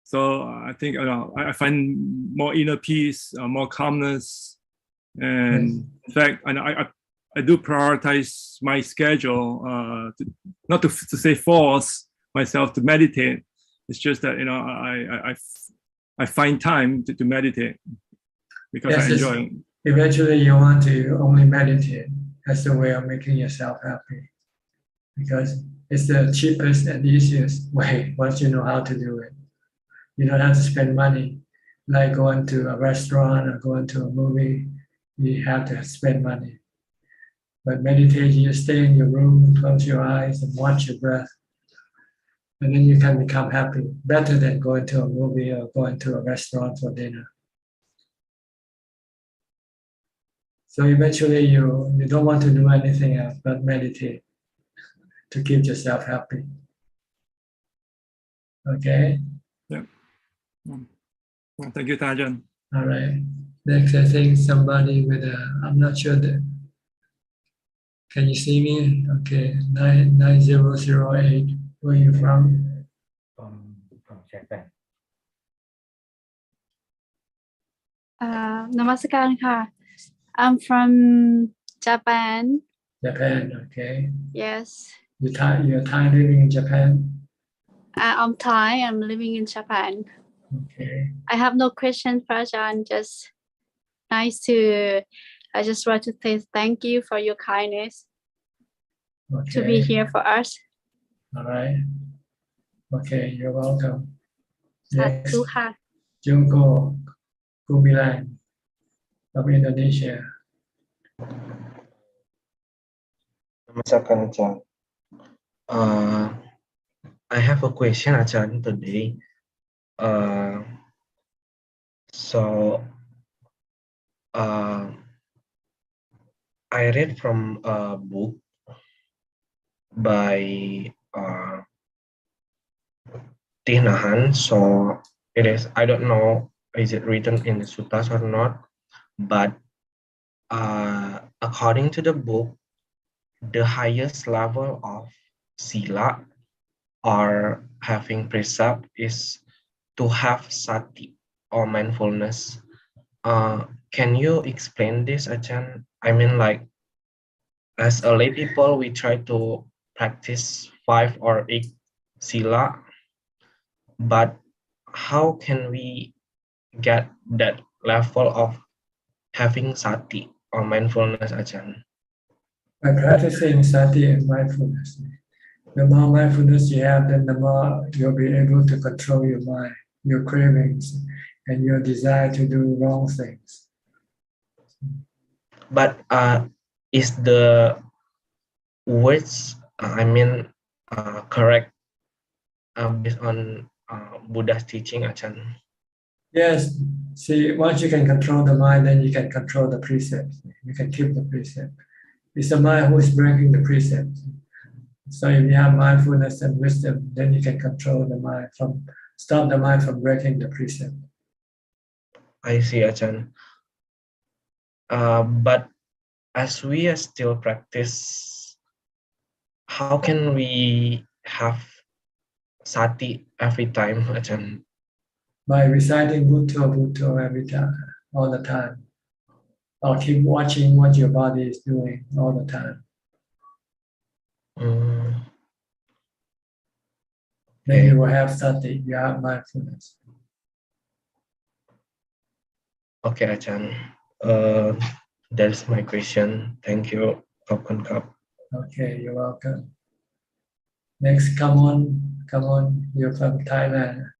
Speaker 8: so I think, I find more inner peace, more calmness. And in fact, I do prioritize my schedule, not to say force myself to meditate. It's just that, I find time to meditate because I enjoy it.
Speaker 2: Eventually you want to only meditate as a way of making yourself happy, because it's the cheapest and easiest way once you know how to do it. You don't have to spend money, like going to a restaurant or going to a movie. You have to spend money. But meditation, you stay in your room, close your eyes and watch your breath. And then you can become happy, better than going to a movie or going to a restaurant for dinner. So eventually you don't want to do anything else but meditate to keep yourself happy. Okay?
Speaker 8: Yeah. Well, thank you, Ajaan.
Speaker 2: All right. Next, I think somebody with I'm not sure can you see me? Okay, 9008. Where are you from?
Speaker 9: From Japan.
Speaker 10: Namaskaran ka. I'm from Japan.
Speaker 2: Japan, okay.
Speaker 10: Yes.
Speaker 2: You're Thai living in Japan?
Speaker 10: I'm Thai. I'm living in Japan.
Speaker 2: Okay.
Speaker 10: I have no question for Ajaan. I just want to say thank you for your kindness to be here for us.
Speaker 2: All right. Okay, you're welcome. Next,
Speaker 10: Satu ka.
Speaker 2: Jungko Kumilan from Indonesia.
Speaker 12: Namaskar, Ajaan. I have a question, Ajaan, today. I read from a book by Tinahan. So it is, I don't know, is it written in the suttas or not, but according to the book, the highest level of sila or having precept is to have sati or mindfulness. Can you explain this, Ajaan? I mean, like, as a lay people, we try to practice 5 or 8 sila, but how can we get that level of having sati or mindfulness, Ajahn?
Speaker 2: By practicing sati and mindfulness, the more mindfulness you have, then the more you'll be able to control your mind, your cravings, and your desire to do wrong things.
Speaker 12: But is the words, correct based on Buddha's teaching, Ajahn?
Speaker 2: Yes, see, once you can control the mind, then you can control the precepts. You can keep the precept. It's the mind who is breaking the precept. So if you have mindfulness and wisdom, then you can control the mind stop the mind from breaking the precept.
Speaker 12: I see, Ajahn. But as we are still practice, how can we have sati every time, Ajahn?
Speaker 2: By reciting Bhutto every time, all the time. Or keep watching what your body is doing all the time. Then you will have sati, you have mindfulness.
Speaker 12: Okay, Ajahn. That's my question. Thank you. Popcorn Cup.
Speaker 2: Okay, you're welcome. Next, come on, you're from Thailand.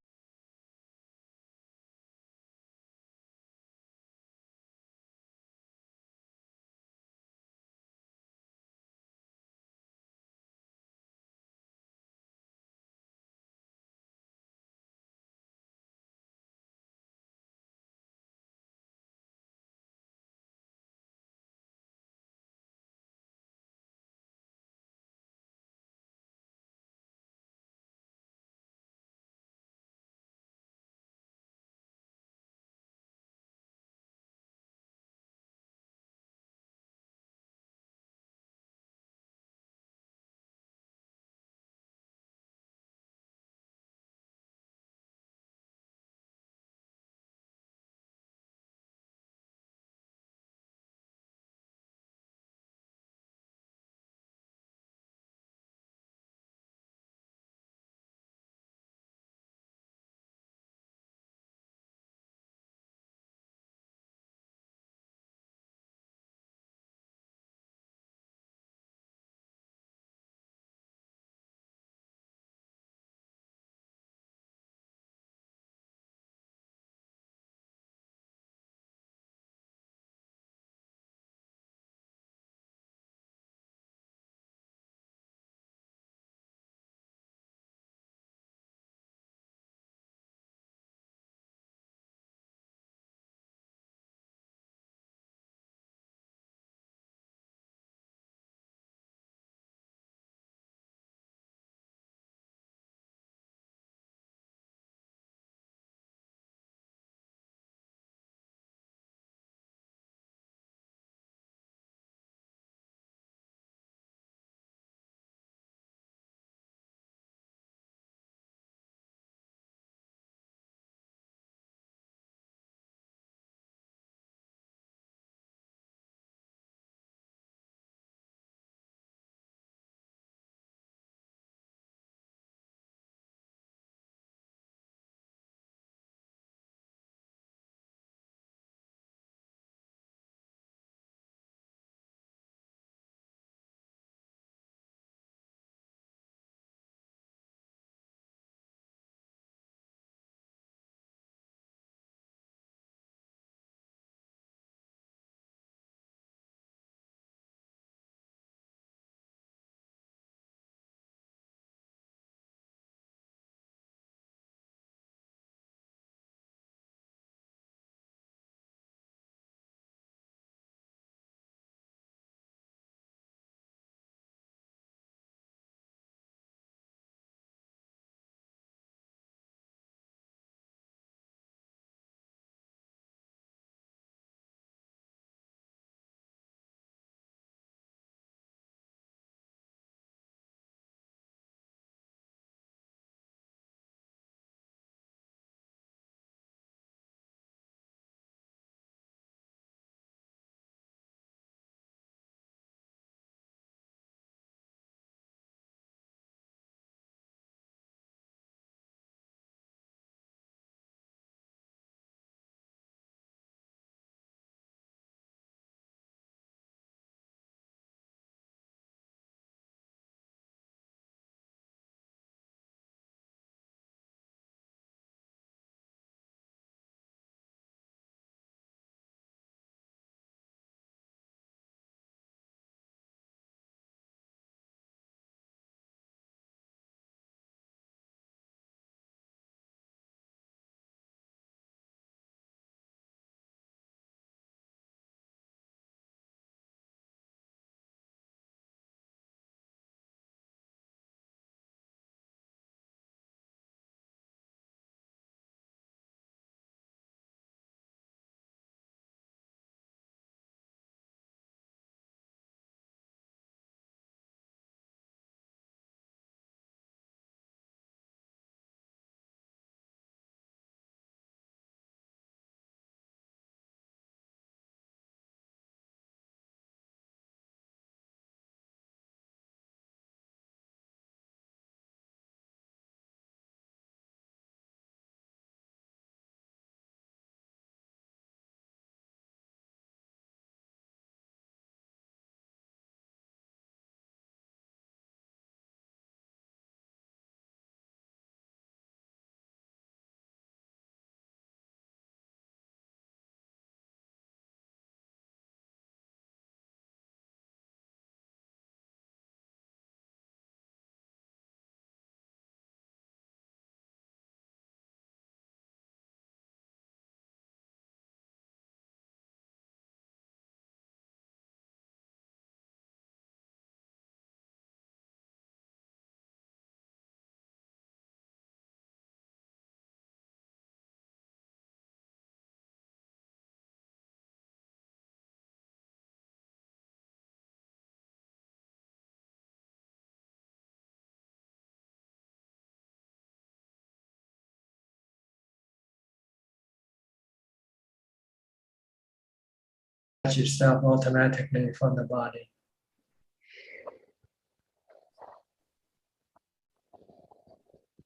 Speaker 2: detach itself automatically from the body.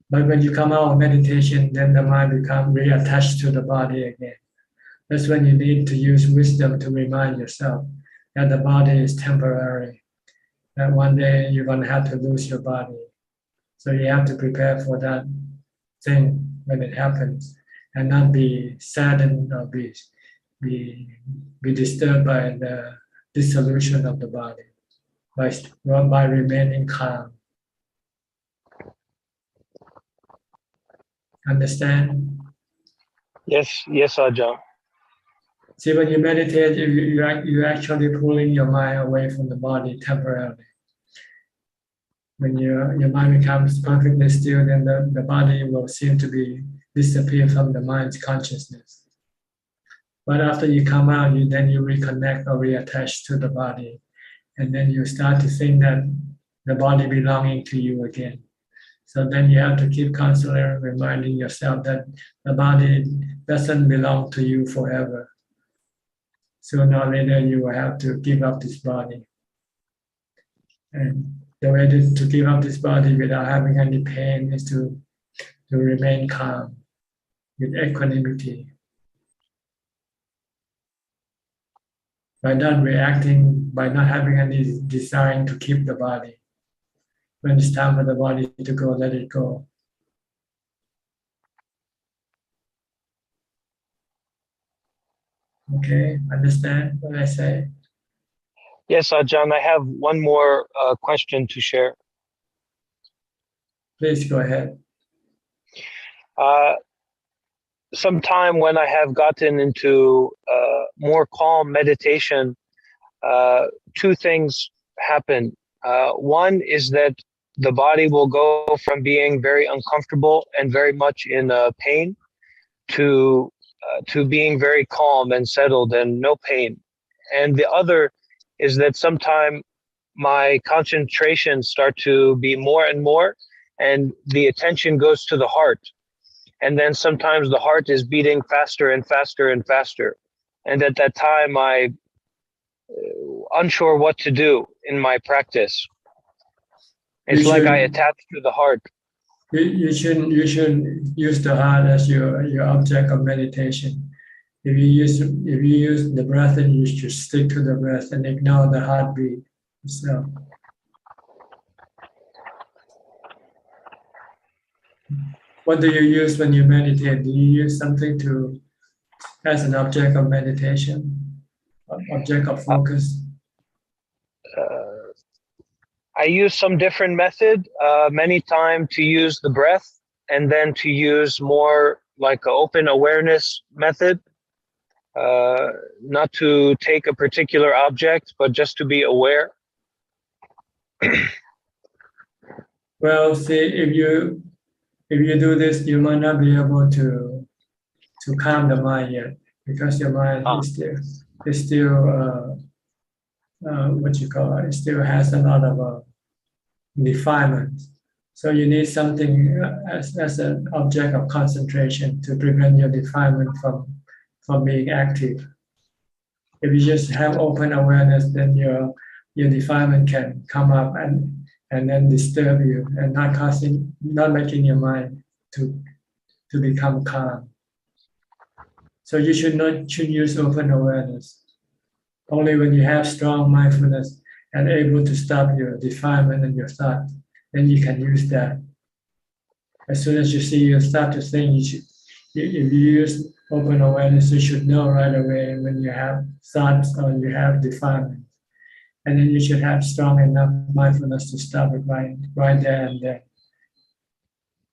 Speaker 2: But when you come out of meditation, then the mind becomes reattached to the body again. That's when you need to use wisdom to remind yourself that the body is temporary, that one day you're going to have to lose your body. So you have to prepare for that thing when it happens and not be saddened or be disturbed by the dissolution of the body, by remaining calm. Understand?
Speaker 13: Yes, Ajahn.
Speaker 2: See, when you meditate, you're actually pulling your mind away from the body temporarily. When your mind becomes perfectly still, then the body will seem to be disappear from the mind's consciousness. But after you come out, then you reconnect or reattach to the body. And then you start to think that the body belonging to you again. So then you have to keep constantly reminding yourself that the body doesn't belong to you forever. Sooner or later, you will have to give up this body. And the way to give up this body without having any pain is to remain calm with equanimity. By not reacting, by not having any desire to keep the body. When it's time for the body to go, let it go. Okay, understand what I say?
Speaker 13: Yes, Ajahn, I have one more question to share.
Speaker 2: Please go ahead.
Speaker 13: Sometime when I have gotten into more calm meditation, two things happen. One is that the body will go from being very uncomfortable and very much in pain to being very calm and settled and no pain. And the other is that sometime my concentration start to be more and more, and the attention goes to the heart. And then sometimes the heart is beating faster and faster and faster. And at that time, I'm unsure what to do in my practice. It's like I attach to the heart.
Speaker 2: You shouldn't use the heart as your object of meditation. If you use the breath, then you should stick to the breath and ignore the heartbeat itself. What do you use when you meditate? Do you use something as an object of meditation, object of focus?
Speaker 13: I use some different method, many times to use the breath, and then to use more like an open awareness method, not to take a particular object, but just to be aware.
Speaker 2: Well, see, if you do this, you might not be able to calm the mind yet, because your mind is still what you call it still has a lot of defilement. So you need something as an object of concentration to prevent your defilement from being active. If you just have open awareness, then your defilement can come up and then disturb you and not making your mind to become calm. So you should use open awareness. Only when you have strong mindfulness and able to stop your defilement and your thought, then you can use that. As soon as you see you start to think, if you use open awareness, you should know right away when you have thoughts or you have defilement. And then you should have strong enough mindfulness to stop it right there and then.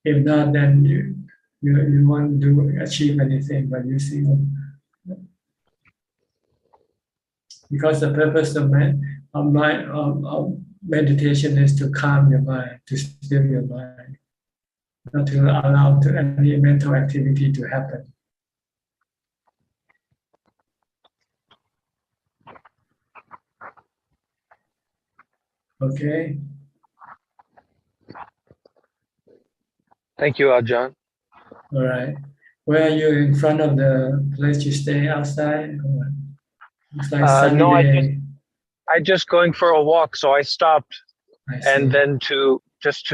Speaker 2: If not, then you won't achieve anything by using it. Because the purpose of meditation is to calm your mind, to still your mind, not to allow any mental activity to happen. Okay.
Speaker 13: Thank you, Ajahn.
Speaker 2: All right. Where are you? In front of the place you stay, outside? It's like sunny
Speaker 13: No,
Speaker 2: day.
Speaker 13: I just going for a walk, so I stopped,
Speaker 2: I see.
Speaker 13: and then to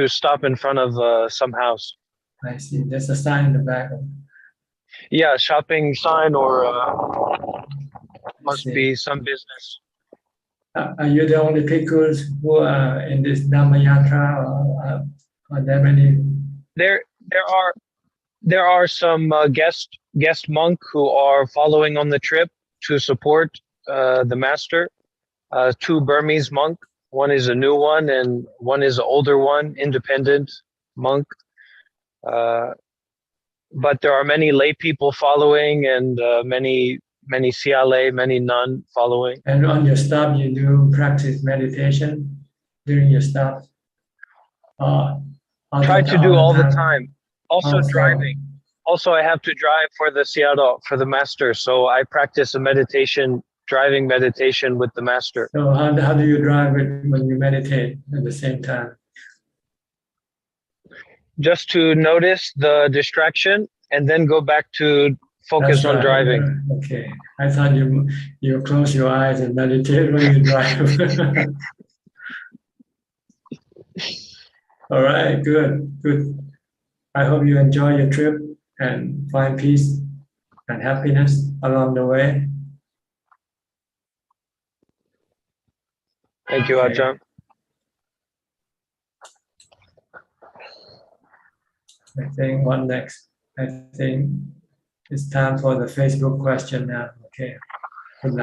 Speaker 13: stop in front of some house.
Speaker 2: I see. There's a sign in the back.
Speaker 13: Yeah, shopping sign or must
Speaker 2: see.
Speaker 13: be some business.
Speaker 2: Are you the only bhikkhus who are in this Dhamma Yatra, or are there many?
Speaker 13: There are some guest monk who are following on the trip to support the master. 2 Burmese monk. One is a new one, and one is an older one, independent monk. But there are many lay people following, and many CLA, many nun following.
Speaker 2: And on your stop, you do practice meditation during your stop?
Speaker 13: Try to do all the time. Also
Speaker 2: Also.
Speaker 13: driving. Also, I have to drive for the Seattle, for the master. So I practice a meditation, driving meditation with the master.
Speaker 2: So how do you drive it when you meditate at the same time?
Speaker 13: Just to notice the distraction and then go back to focus on driving.
Speaker 2: Yeah. Okay. I thought you close your eyes and meditate when you drive. All right, good. I hope you enjoy your trip and find peace and happiness along the way.
Speaker 13: Thank you, Ajahn.
Speaker 2: I think what next? I think it's time for the Facebook question now. Okay.
Speaker 14: There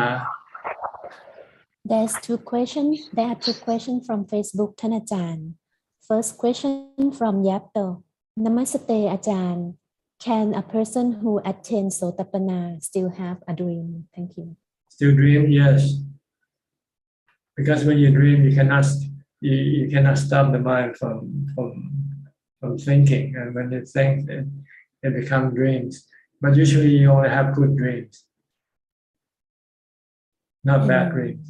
Speaker 14: are 2 questions from Facebook, Ajahn. First question from Yapto. Namaste, Ajahn. Can a person who attains Sotapanna still have a dream? Thank you.
Speaker 2: Still dream? Yes. Because when you dream, you cannot stop the mind from thinking, and when you think, it becomes dreams. But usually, you only have good dreams, not bad dreams.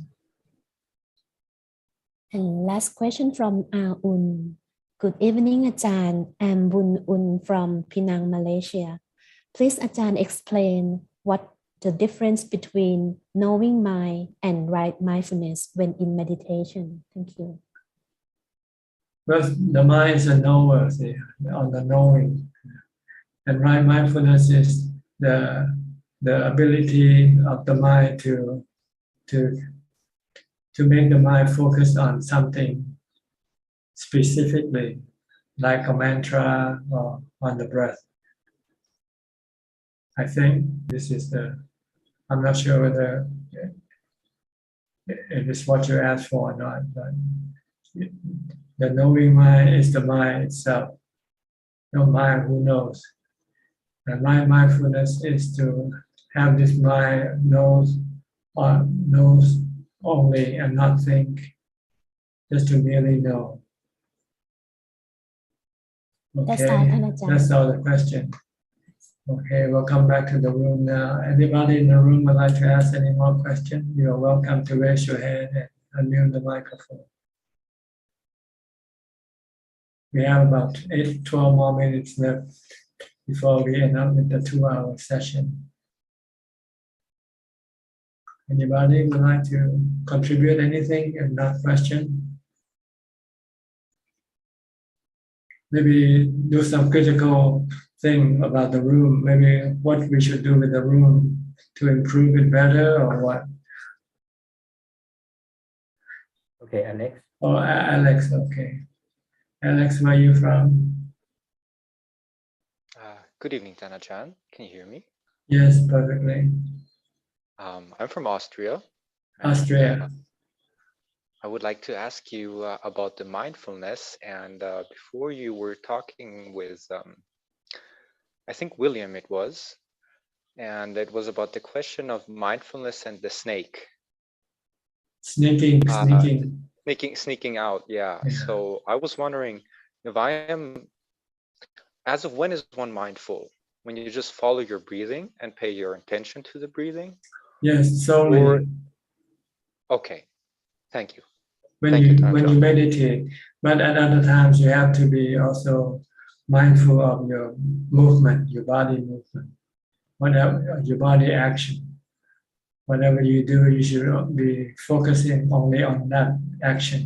Speaker 14: And last question from Un. Good evening, Ajahn. I'm Bun Un from Penang, Malaysia. Please, Ajahn, explain what the difference between knowing mind and right mindfulness when in meditation. Thank you.
Speaker 2: Well, the mind is a knower, on the knowing, and right mindfulness is the ability of the mind to make the mind focus on something specifically, like a mantra or on the breath. I think this is I'm not sure whether it is what you asked for or not, but the knowing mind is the mind itself. No mind who knows. And right mindfulness is to have this mind knows only and not think, just to merely know. Okay, that's all the question. Okay, we'll come back to the room now. Anybody in the room would like to ask any more questions? You're welcome to raise your hand and unmute the microphone. We have about 12 more minutes left before we end up with the 2-hour session. Anybody would like to contribute anything and not question? Maybe do some critical thing about the room, maybe what we should do with the room to improve it better, or what?
Speaker 9: Okay, Alex.
Speaker 2: Oh, Alex, okay. Alex, where are you from?
Speaker 15: Good evening, Ajahn. Can you hear me?
Speaker 2: Yes, perfectly.
Speaker 15: I'm from Austria.
Speaker 2: Austria.
Speaker 15: I would like to ask you about the mindfulness, and before you were talking with, I think William it was, and it was about the question of mindfulness and the snake.
Speaker 2: Sneaking
Speaker 15: out, yeah. So I was wondering if as of when is one mindful? When you just follow your breathing and pay your attention to the breathing?
Speaker 2: Yes, solely.
Speaker 15: Okay, thank you.
Speaker 2: When you meditate, but at other times you have to be also mindful of your movement, your body movement, whatever your body action. Whatever you do, you should be focusing only on that action.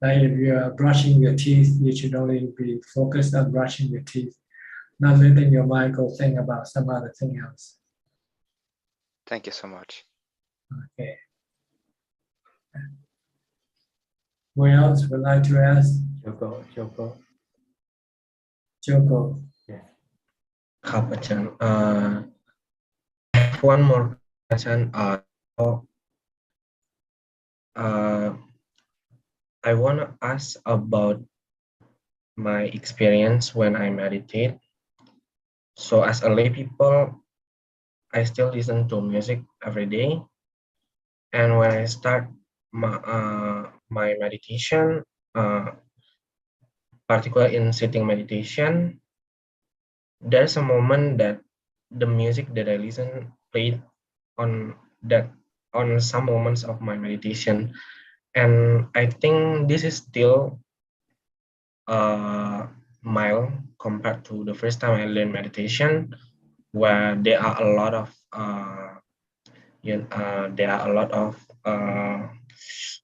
Speaker 2: Like if you are brushing your teeth, you should only be focused on brushing your teeth, not letting your mind go think about some other thing else.
Speaker 15: Thank you so much.
Speaker 2: Okay. Who else would like to ask?
Speaker 9: Joko.
Speaker 2: Joko.
Speaker 9: Yeah.
Speaker 12: ครับอาจารย์ I have one more question. I want to ask about my experience when I meditate. So as a lay people, I still listen to music every day. And when I start my meditation, particularly in sitting meditation, there's a moment that the music that I listen played on some moments of my meditation. And I think this is still mild compared to the first time I learned meditation, where there are a lot of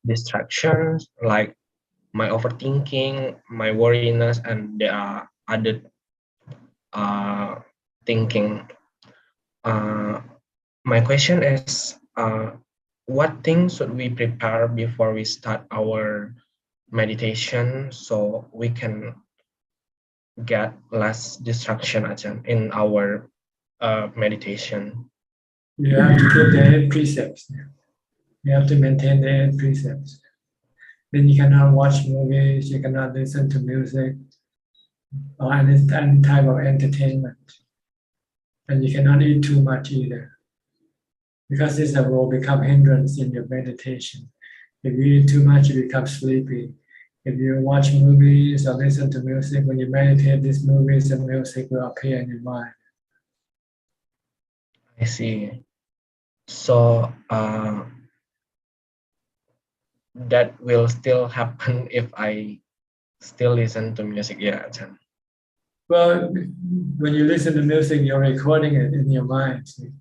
Speaker 12: distractions, like my overthinking, my worriness, and there are other thinking. My question is, what things should we prepare before we start our meditation so we can get less distraction in our meditation?
Speaker 2: You have to keep the 8 precepts. You have to maintain the 8 precepts. Then you cannot watch movies, you cannot listen to music or any type of entertainment. And you cannot eat too much either, because this will become hindrance in your meditation. If you eat too much, you become sleepy. If you watch movies or listen to music, when you meditate, these movies and music will appear in your mind.
Speaker 12: I see. So that will still happen if I still listen to music, yeah, Ajahn.
Speaker 2: Well, when you listen to music, you're recording it in your mind. See?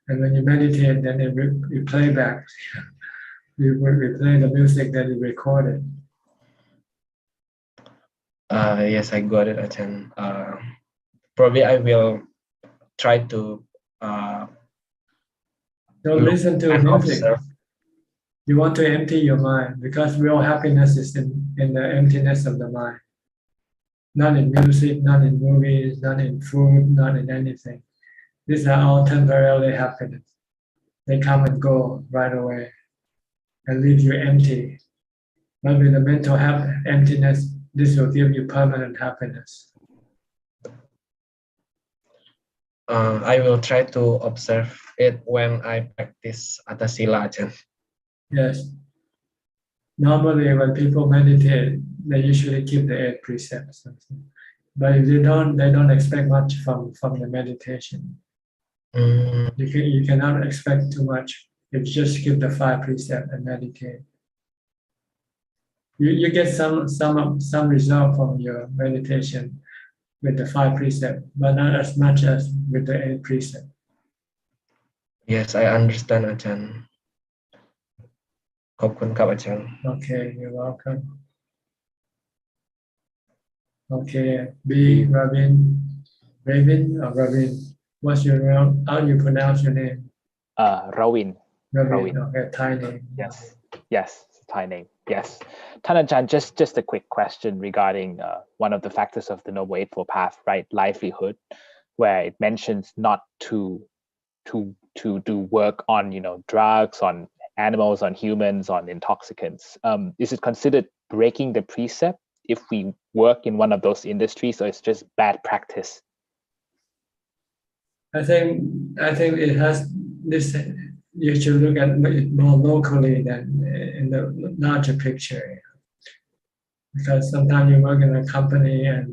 Speaker 2: And when you meditate, then you play back. You replay the music that you recorded.
Speaker 12: Yes, I got it, Ajahn. Probably I will try to
Speaker 2: don't listen to music. Observe. You want to empty your mind, because real happiness is in the emptiness of the mind. Not in music, not in movies, not in food, not in anything. These are all temporarily happiness. They come and go right away and leave you empty. But with the mental emptiness, this will give you permanent happiness.
Speaker 12: I will try to observe it when I practice Atasila, Ajahn.
Speaker 2: Yes. Normally, when people meditate, they usually keep the 8 precepts. But if they don't expect much from the meditation. You cannot expect too much if you just keep the 5 precepts and meditate. You get some result from your meditation with the 5 precepts, but not as much as with the 8 precepts.
Speaker 12: Yes, I understand, Ajahn. ขอบคุณครับอาจารย์
Speaker 2: Okay, you're welcome. Okay, B. Ravin. What's your name? How do you pronounce your name?
Speaker 16: Ravin.
Speaker 2: Okay, Thai name.
Speaker 16: Yes, Thai name. Yes. Thanajan, just a quick question regarding one of the factors of the Noble Eightfold Path, right? Livelihood, where it mentions not to do work on, drugs, on animals, on humans, on intoxicants. Is it considered breaking the precept if we work in one of those industries, or it's just bad practice?
Speaker 2: I think it has this. You should look at it more locally than in the larger picture, because sometimes you work in a company and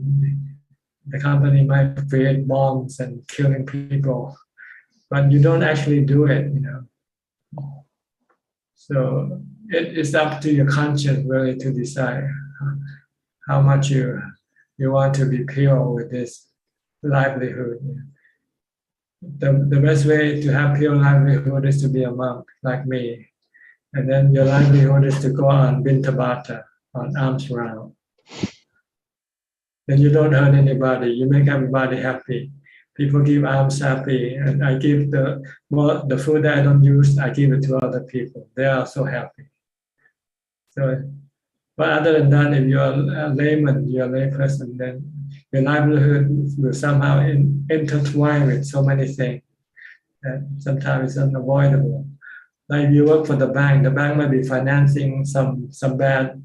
Speaker 2: the company might create bombs and killing people, but you don't actually do it, So it's up to your conscience really to decide how much you want to be pure with this livelihood. the best way to have pure livelihood is to be a monk like me. And then your livelihood is to go on bintabata, on alms round. Then you don't hurt anybody. You make everybody happy. People give alms happy, and I give the food that I don't use, I give it to other people. They are so happy. So, but other than that, if you're a layman, you're a lay person, then your livelihood will somehow intertwine with so many things. And sometimes it's unavoidable. Like if you work for the bank might be financing some bad,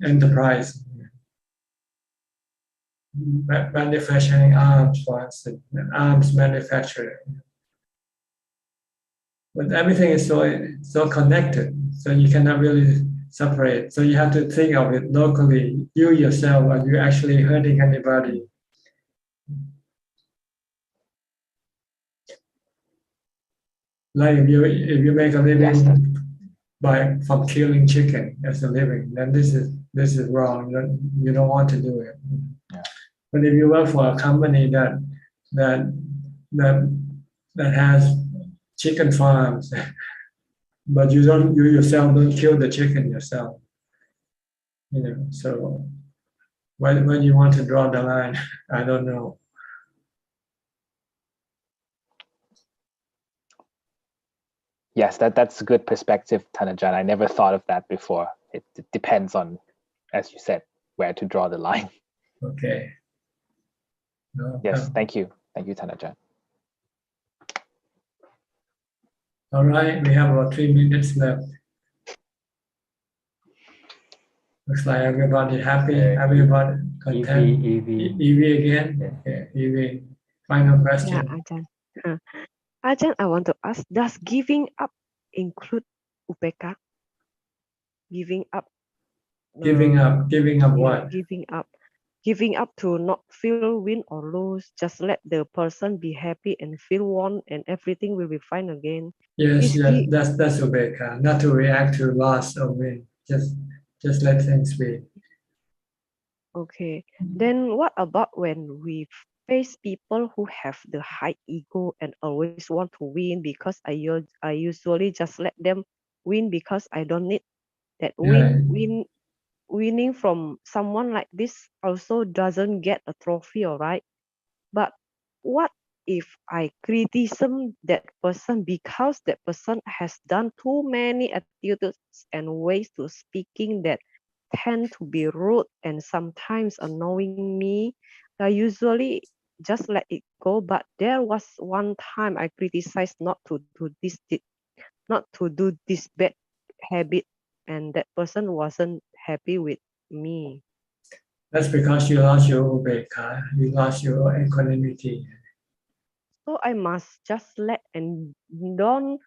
Speaker 2: enterprise. Manufacturing arms, for instance, arms manufacturer. But everything is so connected, so you cannot really separate. So you have to think of it locally. You yourself, are you actually hurting anybody? Like if you make a living from killing chicken as a living, then this is wrong. You don't want to do it.
Speaker 16: Yeah.
Speaker 2: But if you work for a company that has chicken farms, but you yourself don't kill the chicken yourself. So when you want to draw the line, I don't know.
Speaker 16: Yes, that's a good perspective, Thanajan. I never thought of that before. It depends on, as you said, where to draw the line.
Speaker 2: Okay.
Speaker 16: Yes, thank you. Thank you, Thanajan.
Speaker 2: All right, we have about 3 minutes left. Looks like everybody happy, everybody content. EV again? Okay, EV. Final question.
Speaker 6: Yeah, Ajahn. Ajahn, I want to ask, does giving up include upeka? Giving up.
Speaker 2: Giving up what?
Speaker 6: Giving up to not feel win or lose. Just let the person be happy and feel warm, and everything will be fine again.
Speaker 2: Yes, that's ubeka. Not to react to loss or win. Just let things be.
Speaker 6: Okay. Then what about when we face people who have the high ego and always want to win? Because I usually just let them win because I don't need that winning from someone like this also doesn't get a trophy, all right? But what if I criticism that person because that person has done too many attitudes and ways to speaking that tend to be rude and sometimes annoying me? I usually just let it go, but there was one time I criticized not to do this bad habit, and that person wasn't happy with me.
Speaker 2: That's because you lost your ubeka. You lost your equanimity.
Speaker 6: So I must just let and don't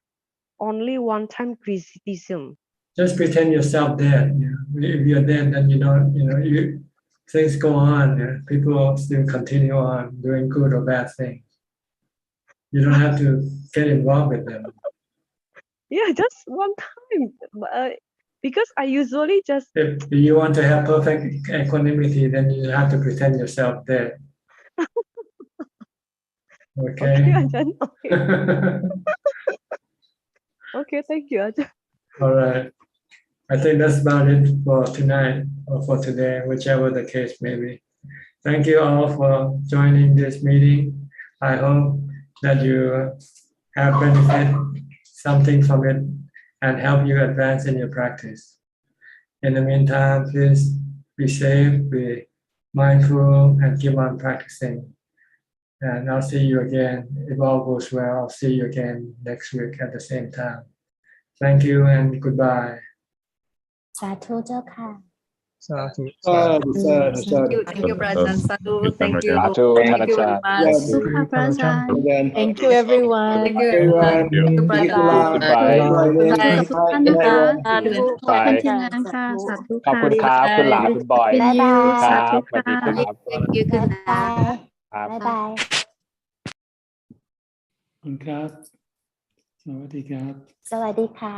Speaker 6: only one time criticism.
Speaker 2: Just pretend yourself dead. If you're dead, then things go on. People still continue on doing good or bad things. You don't have to get involved with them.
Speaker 6: Yeah, just one time. Because I usually just...
Speaker 2: If you want to have perfect equanimity, then you have to pretend yourself dead. Okay?
Speaker 6: Okay, Ajahn. Okay. Okay, thank you, Ajahn.
Speaker 2: All right. I think that's about it for tonight or for today, whichever the case may be. Thank you all for joining this meeting. I hope that you have benefited something from it and help you advance in your practice. In the meantime, please be safe, be mindful, and keep on practicing. And I'll see you again. If all goes well, I'll see you again next week at the same time. Thank you and goodbye.
Speaker 14: สาธุเจ้าค่ะ
Speaker 7: Sadhu.
Speaker 10: Thank you, Prajan. Sadhu. Thank you.
Speaker 16: Sadhu,
Speaker 10: Thank you very much. Sukha, Prajan.
Speaker 17: Thank you, everyone.
Speaker 10: Thank you, everyone. Thank you, Prajan.
Speaker 16: Goodbye.
Speaker 10: ขอบคุณนะคะ
Speaker 16: สาธุ
Speaker 10: ขอบคุณที่งานค่ะสาธุ
Speaker 16: ขอบคุณครับคุณหลาคุณบอย
Speaker 14: บ๊ายบาย
Speaker 16: ครับสวัสดีครับ
Speaker 14: Thank you คุณนะ
Speaker 16: ครับ
Speaker 14: บ๊ายบาย
Speaker 18: ขอบคุณครับ สวัสดีครับ
Speaker 14: สวัสดีค่ะ